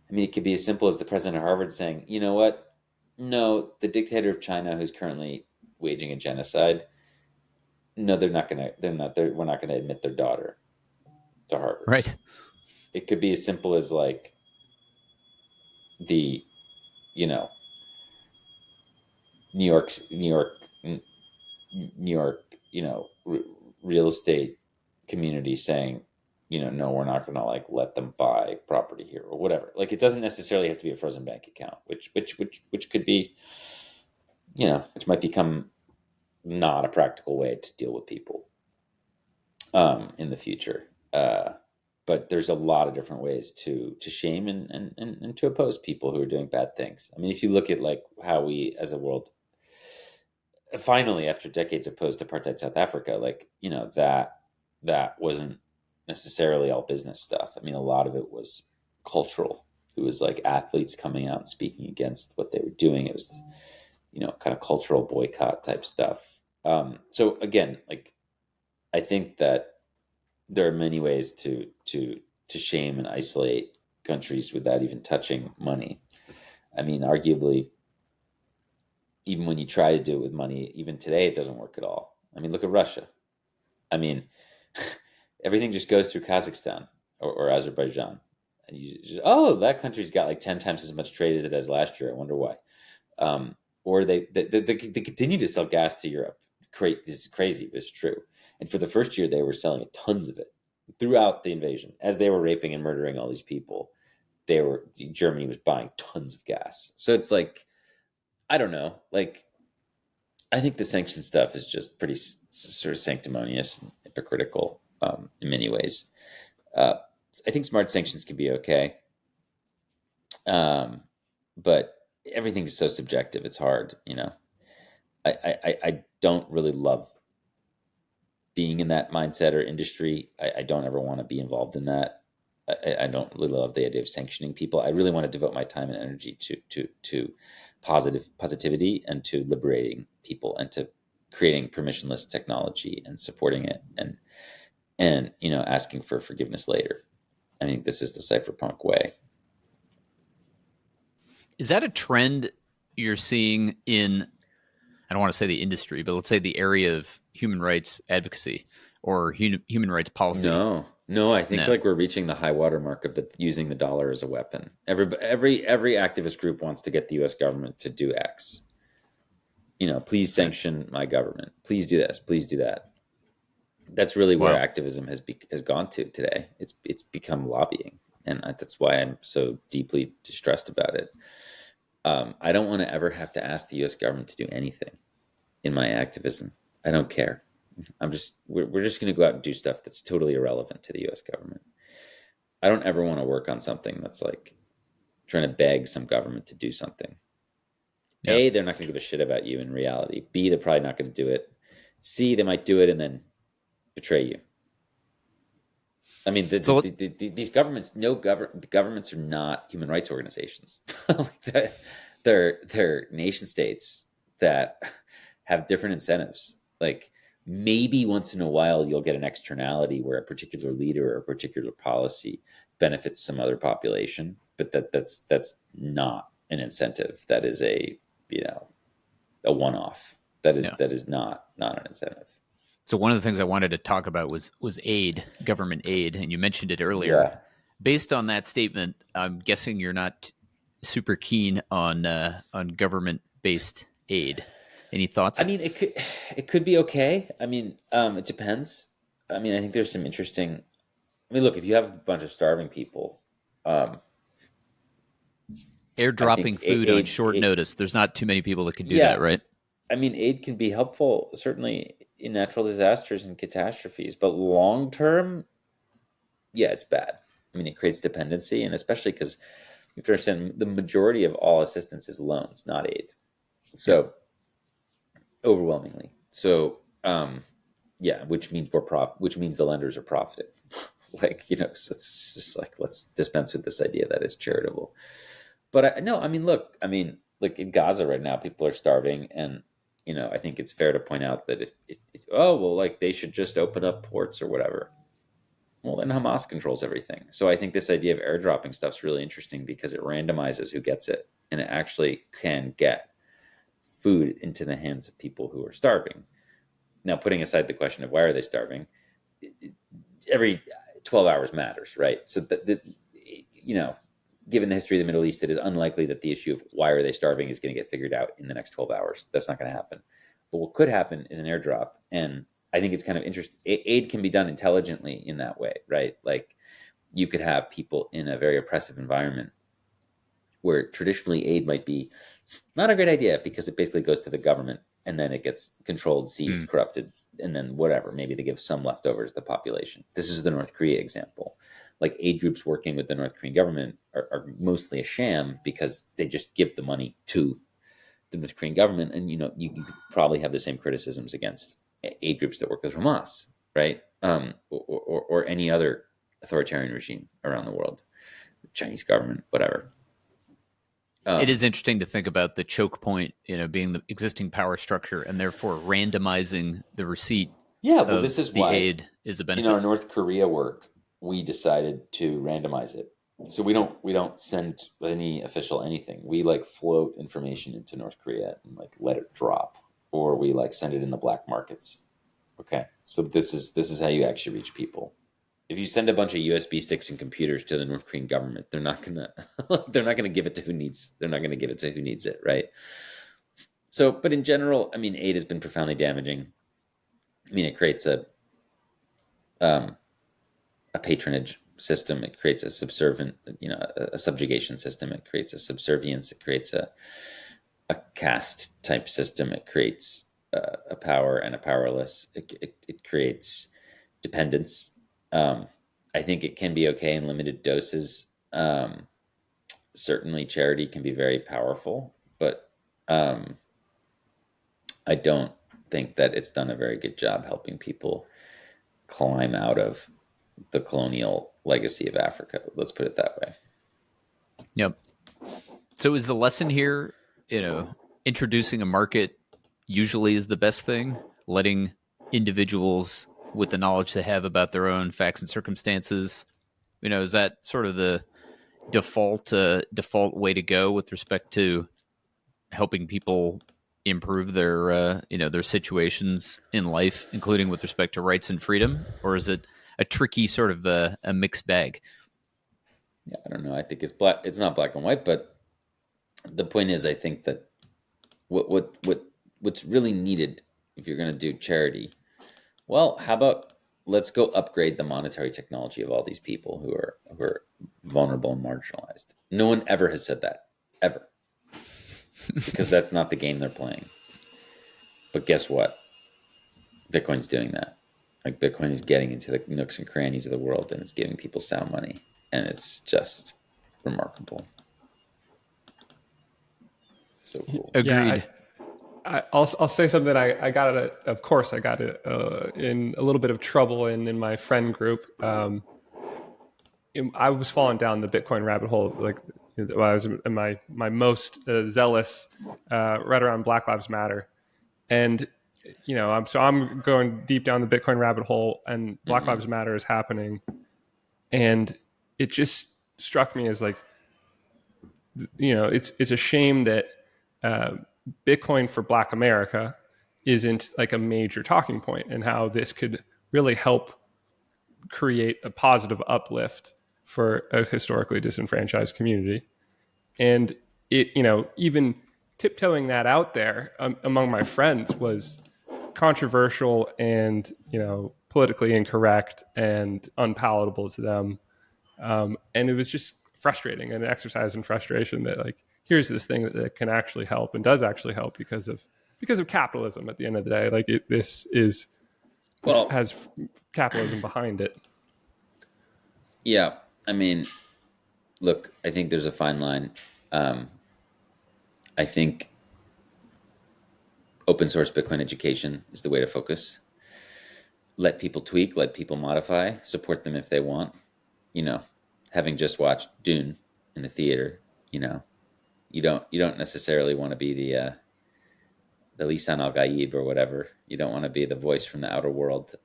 I mean, it could be as simple as the president of Harvard saying, you know what? No, the dictator of China, who's currently waging a genocide, no, we're not going to admit their daughter to Harvard. Right. It could be as simple as like the, New York, real estate community saying, no, we're not going to like let them buy property here or whatever. Like, it doesn't necessarily have to be a frozen bank account, which could be, which might become not a practical way to deal with people in the future. But there's a lot of different ways to shame and to oppose people who are doing bad things. I mean, if you look at like how we as a world, finally, after decades of post-apartheid South Africa, like, that wasn't necessarily all business stuff. I mean, a lot of it was cultural. It was like athletes coming out and speaking against what they were doing. It was, kind of cultural boycott type stuff. So again, like, I think that there are many ways to shame and isolate countries without even touching money. I mean, arguably, even when you try to do it with money, even today, it doesn't work at all. I mean, look at Russia. I mean, everything just goes through Kazakhstan or Azerbaijan. And oh, that country's got like 10 times as much trade as it has last year. I wonder why. Or they continue to sell gas to Europe. This is crazy, but it's true. And for the first year, they were selling tons of it throughout the invasion. As they were raping and murdering all these people, Germany was buying tons of gas. So it's like, I don't know. Like, I think the sanction stuff is just pretty sort of sanctimonious and hypocritical in many ways. I think smart sanctions can be okay, but everything is so subjective. It's hard, you know. I don't really love being in that mindset or industry. I don't ever want to be involved in that. I don't really love the idea of sanctioning people. I really want to devote my time and energy to positivity and to liberating people and to creating permissionless technology and supporting it and you know, asking for forgiveness later. I think this is the cypherpunk way. Is that a trend you're seeing in, I don't want to say the industry, but let's say the area of human rights advocacy or human rights policy? No, I think like we're reaching the high water mark of using the dollar as a weapon. Every activist group wants to get the U.S. government to do X. You know, please sanction my government. Please do this. Please do that. That's really where activism has gone to today. It's become lobbying, and that's why I'm so deeply distressed about it. I don't want to ever have to ask the U.S. government to do anything in my activism. I don't care. We're just going to go out and do stuff that's totally irrelevant to the U.S. government. I don't ever want to work on something that's like trying to beg some government to do something. Yep. A, they're not going to give a shit about you in reality. B, they're probably not going to do it. C, they might do it and then betray you. I mean, these governments, the governments are not human rights organizations. They're nation states that have different incentives. Like, maybe once in a while you'll get an externality where a particular leader or a particular policy benefits some other population, but that's not an incentive. That is a one-off. That is not an incentive. So one of the things I wanted to talk about was aid, government aid, and you mentioned it earlier. Yeah. Based on that statement, I'm guessing you're not super keen on government-based aid. Any thoughts? I mean, it could be okay. I mean, it depends. I mean, I think there's some interesting. I mean, look, if you have a bunch of starving people, airdropping food on short notice. There's not too many people that can do that, right? I mean, aid can be helpful, certainly in natural disasters and catastrophes, but long term, yeah, it's bad. I mean, it creates dependency, and especially because you have to understand the majority of all assistance is loans, not aid. So. Overwhelmingly. So, which means which means the lenders are profiting. Like, you know, so it's just like, let's dispense with this idea that it's charitable. But look, in Gaza right now, people are starving. And, you know, I think it's fair to point out that they should just open up ports or whatever. Well, then Hamas controls everything. So I think this idea of airdropping stuff is really interesting because it randomizes who gets it. And it actually can get food into the hands of people who are starving. Now, putting aside the question of why are they starving, every 12 hours matters, right? So given the history of the Middle East, it is unlikely that the issue of why are they starving is going to get figured out in the next 12 hours. That's not going to happen. But what could happen is an airdrop. And I think it's kind of interesting. Aid can be done intelligently in that way, right? Like, you could have people in a very oppressive environment where traditionally aid might be not a great idea because it basically goes to the government and then it gets controlled, seized, corrupted, and then whatever. Maybe they give some leftovers to the population. This is the North Korea example. Like, aid groups working with the North Korean government are mostly a sham because they just give the money to the North Korean government. And, you know, you could probably have the same criticisms against aid groups that work with Hamas, right? Or any other authoritarian regime around the world, Chinese government, whatever. It is interesting to think about the choke point, you know, being the existing power structure and therefore randomizing the receipt. Yeah, well, this is the why aid is a benefit. In our North Korea work, we decided to randomize it. So we don't send any official anything. We like float information into North Korea and like let it drop, or we like send it in the black markets. Okay, so this is how you actually reach people. If you send a bunch of USB sticks and computers to the North Korean government, they're not gonna they're not gonna give it to who needs they're not gonna give it to who needs it, right? So, but in general, I mean, aid has been profoundly damaging. I mean, it creates a patronage system. It creates a subservient, a subjugation system. It creates a subservience. It creates a caste type system. It creates a power and a powerless. It creates dependence. I think it can be okay in limited doses. Certainly, charity can be very powerful, but I don't think that it's done a very good job helping people climb out of the colonial legacy of Africa. Let's put it that way. Yep. So is the lesson here, introducing a market usually is the best thing, letting individuals with the knowledge they have about their own facts and circumstances, is that sort of the default way to go with respect to helping people improve their situations in life, including with respect to rights and freedom? Or is it a tricky sort of a mixed bag? Yeah, I don't know. I think it's black. It's not black and white, but the point is, I think that what's really needed if you're going to do charity, well, how about let's go upgrade the monetary technology of all these people who are vulnerable and marginalized. No one ever has said that, ever, because that's not the game they're playing. But guess what? Bitcoin's doing that. Like, Bitcoin is getting into the nooks and crannies of the world, and it's giving people sound money, and it's just remarkable. So cool. Agreed. Yeah, I'll say something. I got it. Of course, I got it in a little bit of trouble in my friend group. I was falling down the Bitcoin rabbit hole, like when I was in my most zealous right around Black Lives Matter, and I'm going deep down the Bitcoin rabbit hole, and Black Lives Matter is happening, and it just struck me as like, it's a shame that Bitcoin for Black America isn't like a major talking point, and how this could really help create a positive uplift for a historically disenfranchised community. And it, even tiptoeing that out there among my friends was controversial and, politically incorrect and unpalatable to them. And it was just frustrating, and an exercise in frustration that, like, here's this thing that can actually help and does actually help because of capitalism at the end of the day. Like, this has capitalism behind it. Yeah. I mean, look, I think there's a fine line. I think open source Bitcoin education is the way to focus. Let people tweak, let people modify, support them if they want. Having just watched Dune in the theater, you don't necessarily want to be the Lisan al-Gaib or whatever. You don't want to be the voice from the outer world.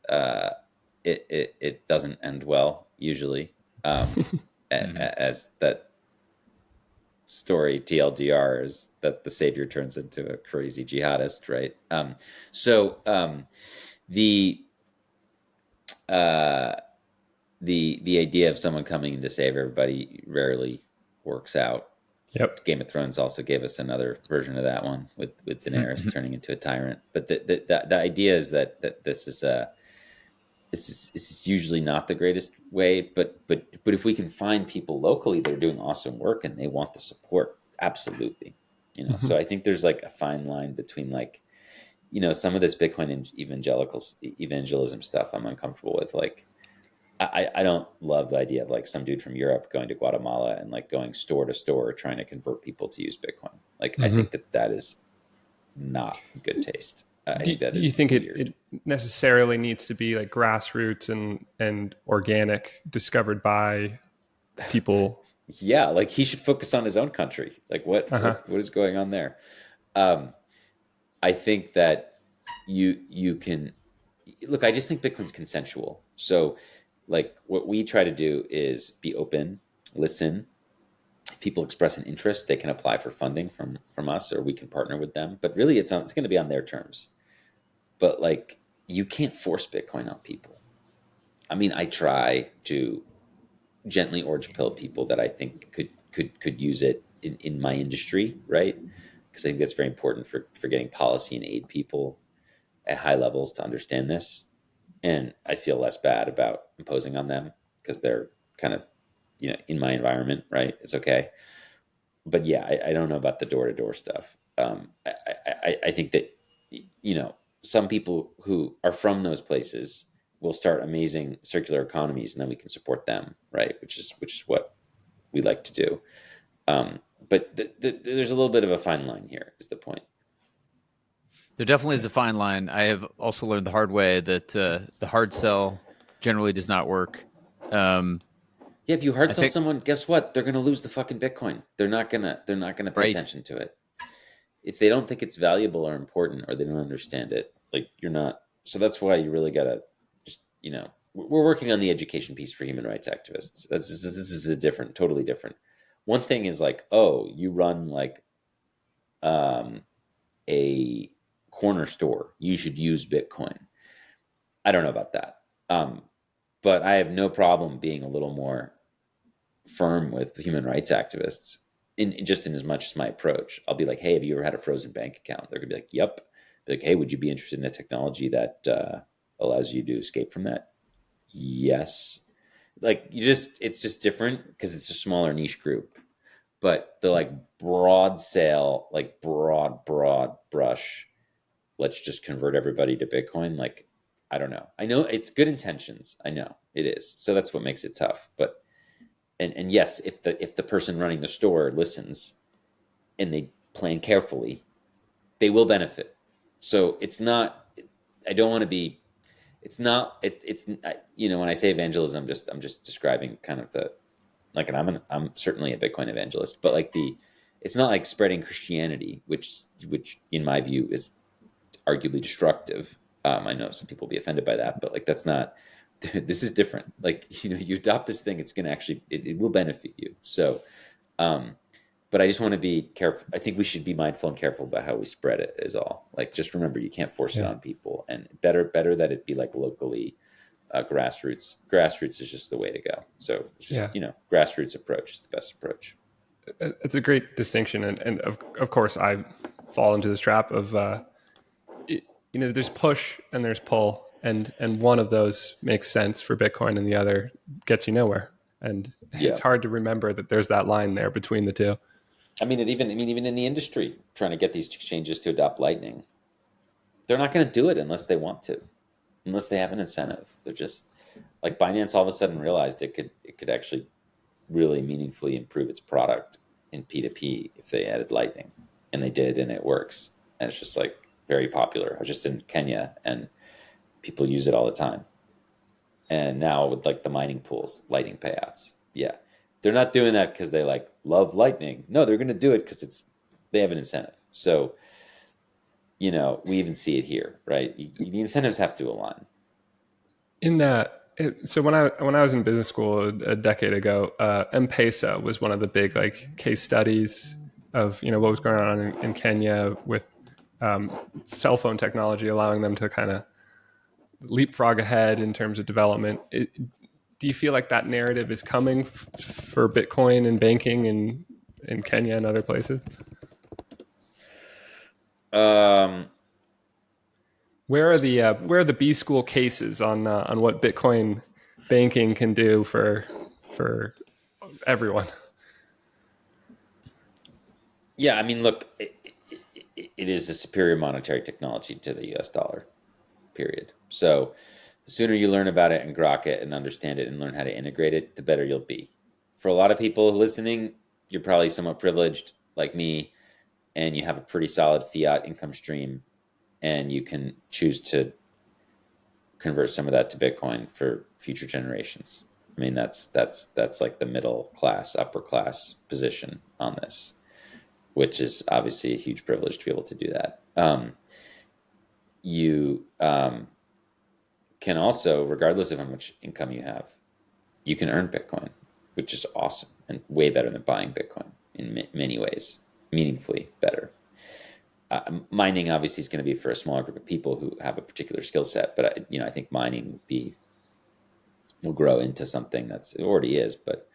It doesn't end well usually, as that story TLDR is that the savior turns into a crazy jihadist, right? The idea of someone coming in to save everybody rarely works out. Yep. Game of Thrones also gave us another version of that one with Daenerys turning into a tyrant. But the idea is that this is usually not the greatest way. But if we can find people locally that are doing awesome work and they want the support, absolutely. So I think there's like a fine line between, like, some of this Bitcoin and evangelism stuff I'm uncomfortable with. Like, I don't love the idea of like some dude from Europe going to Guatemala and like going store to store trying to convert people to use Bitcoin. Like, I think that is not good taste. Do you think it necessarily needs to be like grassroots and organic, discovered by people? Yeah, like he should focus on his own country. Like what is going on there? I think that you can look. I just think Bitcoin's consensual. So, like, what we try to do is be open. listen. If people express an interest, they can apply for funding from us, or we can partner with them. But really, it's going to be on their terms. But like, you can't force Bitcoin on people. I mean, I try to gently orange pill people that I think could use it in my industry, right? Because I think that's very important for getting policy and aid people at high levels to understand this. And I feel less bad about imposing on them because they're kind of, in my environment, right? It's okay. But yeah, I don't know about the door-to-door stuff. I think that, some people who are from those places will start amazing circular economies, and then we can support them, right? Which is what we like to do. But there's a little bit of a fine line here, is the point. There definitely is a fine line. I have also learned the hard way that the hard sell generally does not work. Yeah, if you hard sell someone, guess what? They're going to lose the fucking Bitcoin. They're not gonna pay attention to it. If they don't think it's valuable or important, or they don't understand it, like, you're not. So that's why you really gotta just, we're working on the education piece for human rights activists. This is totally different. One thing is like, oh, you run like a corner store, you should use Bitcoin. I don't know about that. But I have no problem being a little more firm with human rights activists in as much as my approach. I'll be like, hey, have you ever had a frozen bank account? They're gonna be like, yep. Be like, hey, would you be interested in a technology that allows you to escape from that? Yes. Like, it's just different because it's a smaller niche group. But the like broad sale, like broad brush, let's just convert everybody to Bitcoin. Like, I don't know. I know it's good intentions. I know it is. So that's what makes it tough. But and yes, if the person running the store listens and they plan carefully, they will benefit. So it's not. I don't want to be. It's not. It's when I say evangelism, I'm just describing kind of the like, and I'm certainly a Bitcoin evangelist, but like it's not like spreading Christianity, which in my view is arguably destructive. I know some people will be offended by that, but like, that's not. This is different. Like, you adopt this thing, it's going to actually, it will benefit you. So, but I just want to be careful. I think we should be mindful and careful about how we spread it is all. Like, just remember, you can't force it on people, and better that it be like locally, grassroots. Grassroots is just the way to go. So it's just, grassroots approach is the best approach. It's a great distinction. And of course I fall into this trap of, there's push and there's pull. And one of those makes sense for Bitcoin and the other gets you nowhere. And it's hard to remember that there's that line there between the two. I mean, even in the industry, trying to get these exchanges to adopt Lightning, they're not going to do it unless they want to, unless they have an incentive. They're just like, Binance all of a sudden realized it could actually really meaningfully improve its product in P2P if they added Lightning, and they did, and it works. And it's just like very popular. I was just in Kenya, and people use it all the time. And now with like the mining pools, Lightning payouts. Yeah. They're not doing that because they like love Lightning. No, they're going to do it because they have an incentive. So, we even see it here, right? The incentives have to align. So when I was in business school a decade ago, M-Pesa was one of the big like case studies of, what was going on in Kenya with cell phone technology, allowing them to kind of leapfrog ahead in terms of development. Do you feel like that narrative is coming for Bitcoin and banking in Kenya and other places? Where are the B school cases on what Bitcoin banking can do for everyone? Yeah, I mean, look, it is a superior monetary technology to the US dollar, period. So the sooner you learn about it and grok it and understand it and learn how to integrate it, the better you'll be. For a lot of people listening, you're probably somewhat privileged like me, and you have a pretty solid fiat income stream, and you can choose to convert some of that to Bitcoin for future generations. I mean, that's like the middle class, upper class position on this, which is obviously a huge privilege to be able to do that. You can also, regardless of how much income you have, you can earn Bitcoin, which is awesome. and way better than buying Bitcoin in many ways, meaningfully better. Mining obviously is going to be for a smaller group of people who have a particular skill set, but I think mining will grow into something it already is, but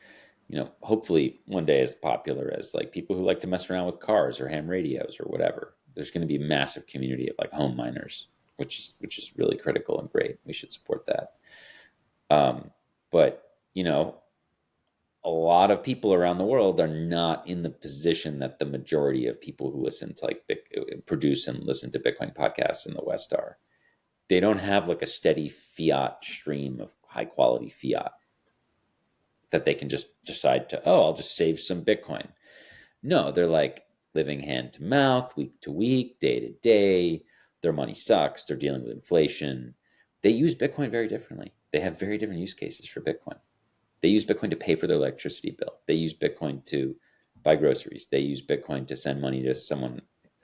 hopefully one day as popular as like people who like to mess around with cars or ham radios or whatever. There's going to be a massive community of like home miners, which is really critical and great. We should support that. But a lot of people around the world are not in the position that the majority of people who listen to produce and listen to Bitcoin podcasts in the West are. They don't have like a steady fiat stream of high quality fiat that they can just decide to, I'll just save some Bitcoin. No, they're like living hand to mouth, week to week, day to day. Their money sucks. They're dealing with inflation. They use Bitcoin very differently. They have very different use cases for Bitcoin. They use Bitcoin to pay for their electricity bill. They use Bitcoin to buy groceries. They use Bitcoin to send money to someone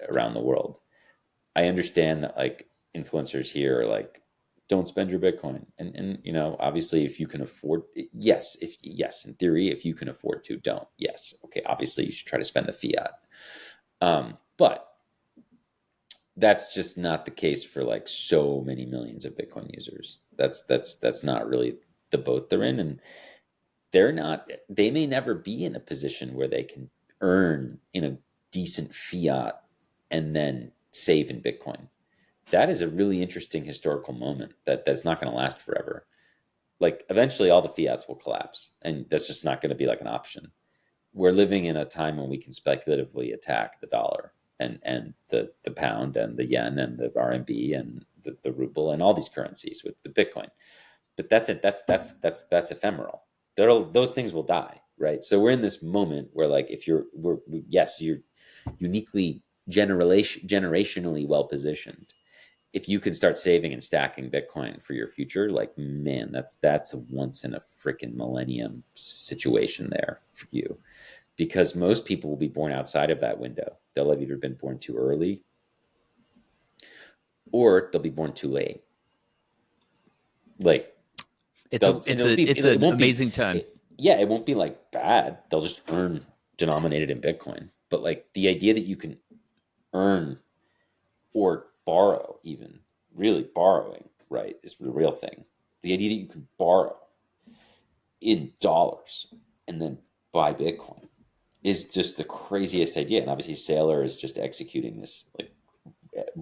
around the world. I understand that like influencers here are like, don't spend your Bitcoin. And obviously if you can afford, yes, in theory, if you can afford to, don't. Yes. Okay. Obviously you should try to spend the fiat. But that's just not the case for like so many millions of Bitcoin users. That's not really the boat they're in. And they may never be in a position where they can earn in a decent fiat and then save in Bitcoin. That is a really interesting historical moment that's not going to last forever. Like eventually all the fiats will collapse and that's just not going to be like an option. We're living in a time when we can speculatively attack the dollar and the pound and the yen and the RMB and the ruble and all these currencies with Bitcoin. But that's it. That's ephemeral. Those things will die, right? So we're in this moment where like you're uniquely generationally well positioned. If you can start saving and stacking Bitcoin for your future, like, man, that's a once in a freaking millennium situation there for you, because most people will be born outside of that window. They'll have either been born too early or they'll be born too late. Like it's an amazing time. It won't be like bad. They'll just earn denominated in Bitcoin. But like the idea that you can earn or borrow, even really borrowing, right, is the real thing. The idea that you can borrow in dollars and then buy Bitcoin is just the craziest idea. And obviously Saylor is just executing this like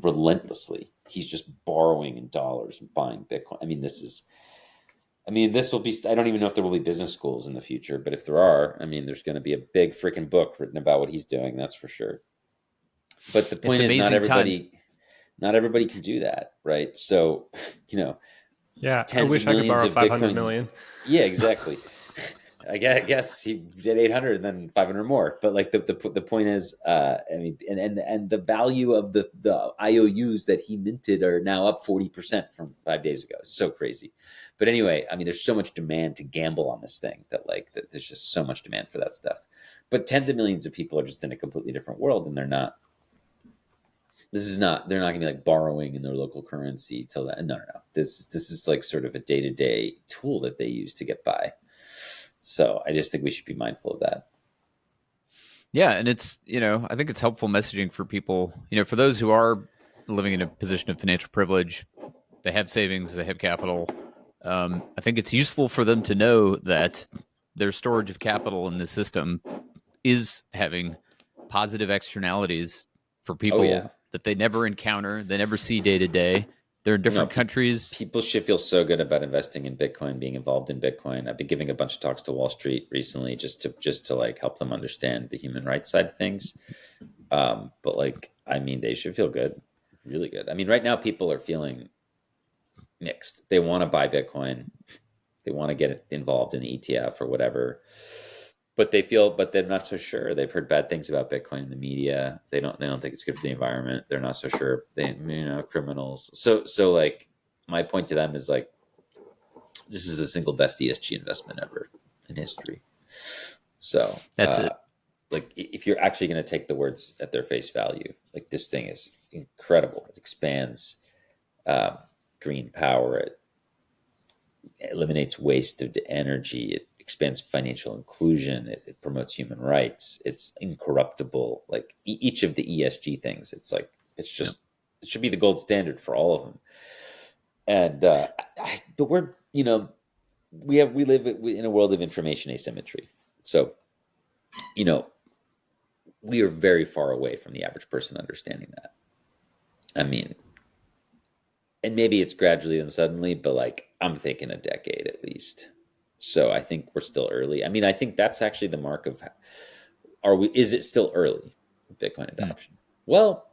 relentlessly. He's just borrowing in dollars and buying Bitcoin. This will be, I don't even know if there will be business schools in the future, but if there are, there's going to be a big freaking book written about what he's doing. That's for sure. But the point is not everybody can do that, right? So, yeah, I wish I could borrow 500 million. Yeah, exactly. I guess he did 800 and then 500 more. But like the point is, and the value of the IOUs that he minted are now up 40% from 5 days ago. It's so crazy. But anyway, there's so much demand to gamble on this thing that there's just so much demand for that stuff. But tens of millions of people are just in a completely different world, and they're not going to be like borrowing in their local currency till that. No. This is like sort of a day-to-day tool that they use to get by. So I just think we should be mindful of that. Yeah. And it's, I think it's helpful messaging for people, for those who are living in a position of financial privilege, they have savings, they have capital. I think it's useful for them to know that their storage of capital in the system is having positive externalities for people that they never encounter, they never see day to day. They're in different countries. People should feel so good about investing in Bitcoin, being involved in Bitcoin. I've been giving a bunch of talks to Wall Street recently just to like help them understand the human rights side of things. But they should feel good, really good. Right now people are feeling mixed. They want to buy Bitcoin. They want to get involved in the ETF or whatever. But they're not so sure. They've heard bad things about Bitcoin in the media. They don't think it's good for the environment. They're not so sure. Criminals. So like my point to them is like, this is the single best ESG investment ever in history. So that's it. Like if you're actually going to take the words at their face value, like this thing is incredible. It expands green power. It eliminates waste of energy. It expands financial inclusion. It promotes human rights. It's incorruptible. Like each of the ESG things, it's like, it's just, it should be the gold standard for all of them. And, but we're, you know, we live in a world of information asymmetry. So, you know, we are very far away from the average person understanding that. I mean, and maybe it's gradually and suddenly, but like, I'm thinking a decade at least. So I think we're still early. I mean, I think that's actually the mark of, is it still early, Bitcoin adoption? Well,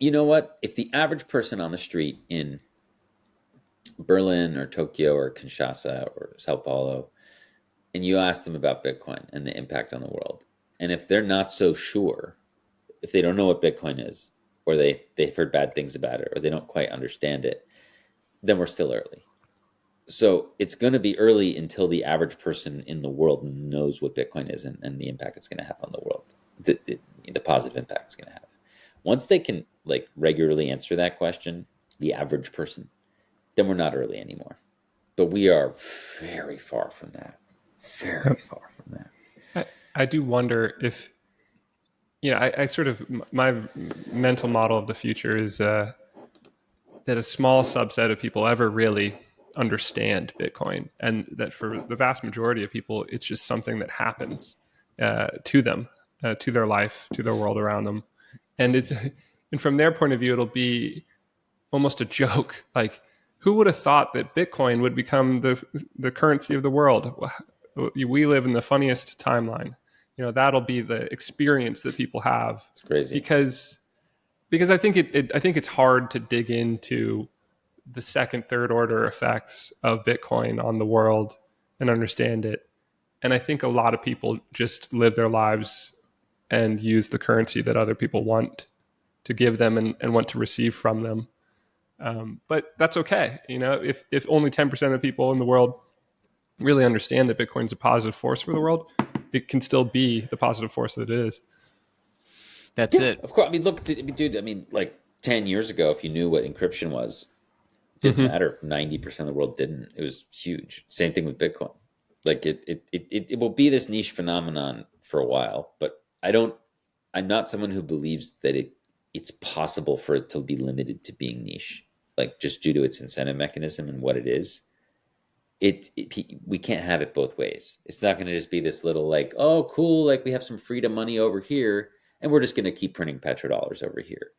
you know what? If the average person on the street in Berlin or Tokyo or Kinshasa or Sao Paulo, and you ask them about Bitcoin and the impact on the world, and if they're not so sure, if they don't know what Bitcoin is, or they've heard bad things about it, or they don't quite understand it, then we're still early. So it's going to be early until the average person in the world knows what Bitcoin is and the impact it's going to have on the world, the positive impact it's going to have. Once they can like regularly answer that question, the average person, then we're not early anymore. But we are very far from that. Very far from that. I do wonder if, you know, I sort of, my mental model of the future is that a small subset of people ever really understand Bitcoin, and that for the vast majority of people, it's just something that happens to them, to their life, to their world around them. And from their point of view, it'll be almost a joke. Like, who would have thought that Bitcoin would become the currency of the world? We live in the funniest timeline. You know, that'll be the experience that people have. It's crazy because I think I think it's hard to dig into the second, third order effects of Bitcoin on the world and understand it. And I think a lot of people just live their lives and use the currency that other people want to give them and want to receive from them. But that's okay. You know, if only 10% of the people in the world really understand that Bitcoin is a positive force for the world, it can still be the positive force that it is. That's it. Of course. I mean, look, dude, I mean, like 10 years ago, if you knew what encryption was, didn't matter if 90% of the world didn't. It was huge. Same thing with Bitcoin. Like it will be this niche phenomenon for a while, but I'm not someone who believes that it's possible for it to be limited to being niche, like just due to its incentive mechanism and what it is. We can't have it both ways. It's not going to just be this little like, oh, cool, like we have some freedom money over here, and we're just going to keep printing petrodollars over here.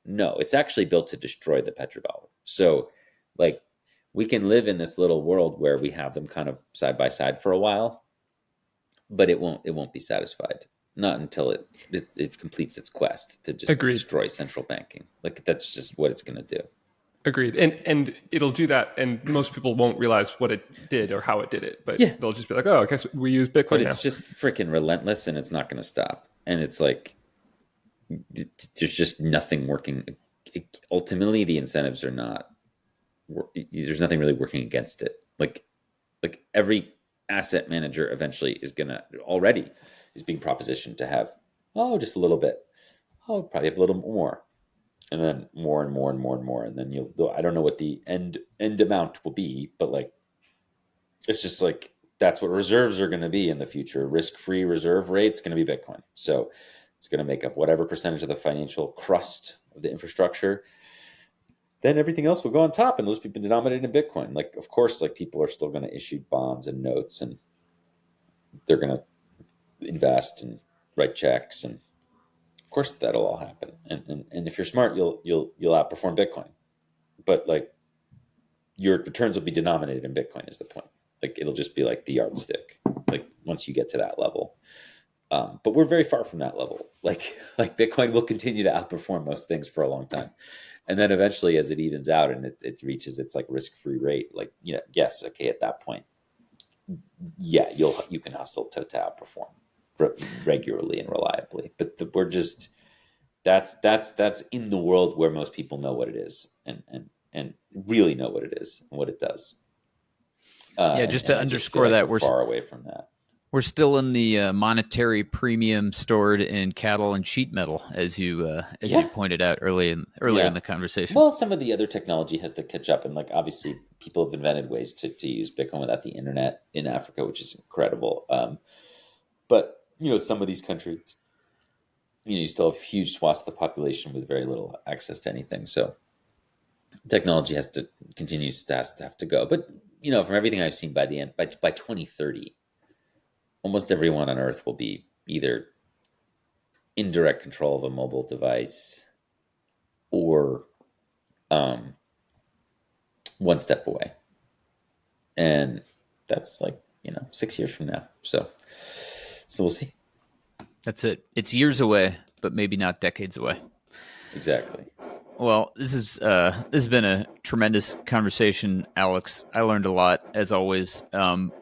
No, it's actually built to destroy the petrodollar. So, like, we can live in this little world where we have them kind of side by side for a while, but it won't be satisfied. Not until it completes its quest to just destroy central banking. Like, that's just what it's going to do. Agreed. And it'll do that, and most people won't realize what it did or how it did it, but they'll just be like, oh, I guess we use Bitcoin now. But it's just freaking relentless, and it's not going to stop. And it's like, there's just nothing working. Ultimately, the incentives are not, there's nothing really working against it. Like every asset manager eventually is being propositioned to have, just a little bit. Probably have a little more. And then more and more and more and more. And then I don't know what the end amount will be, but like, it's just like, that's what reserves are going to be in the future. Risk-free reserve rate's going to be Bitcoin. So it's going to make up whatever percentage of the financial crust of the infrastructure. Then everything else will go on top, and those will be denominated in Bitcoin. Like, of course, like people are still going to issue bonds and notes, and they're going to invest and write checks, and of course that'll all happen. And if you're smart, you'll outperform Bitcoin. But like, your returns will be denominated in Bitcoin is the point. Like, it'll just be like the yardstick. Like, once you get to that level. But we're very far from that level. Like Bitcoin will continue to outperform most things for a long time. And then eventually, as it evens out and it reaches its like risk-free rate, like, you know, yes, okay, at that point, yeah, you can hustle to outperform regularly and reliably. But we're just, that's in the world where most people know what it is and really know what it is and what it does. Just to underscore that, we're far away from that. We're still in the monetary premium stored in cattle and sheet metal, as you pointed out earlier in the conversation. Well, some of the other technology has to catch up, and like obviously people have invented ways to use Bitcoin without the internet in Africa, which is incredible. But some of these countries, you still have huge swaths of the population with very little access to anything. So technology continues to have to go. But from everything I've seen, by 2030. Almost everyone on Earth will be either in direct control of a mobile device or one step away. And that's 6 years from now. So we'll see. That's it. It's years away, but maybe not decades away. Exactly. Well, this has been a tremendous conversation, Alex. I learned a lot, as always.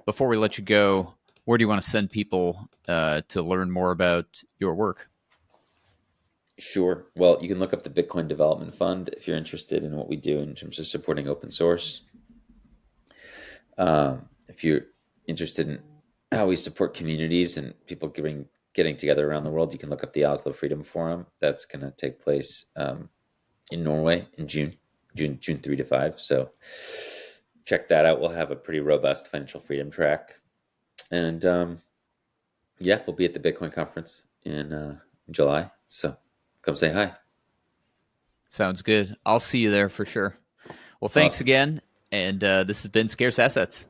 Before we let you go, where do you want to send people to learn more about your work? Sure. Well, you can look up the Bitcoin Development Fund if you're interested in what we do in terms of supporting open source. If you're interested in how we support communities and people getting together around the world, you can look up the Oslo Freedom Forum. That's going to take place in Norway in June 3 to 5. So check that out. We'll have a pretty robust financial freedom track. And we'll be at the Bitcoin conference in July. So come say hi. Sounds good. I'll see you there for sure. Well, thanks Awesome. again. And this has been Scarce Assets.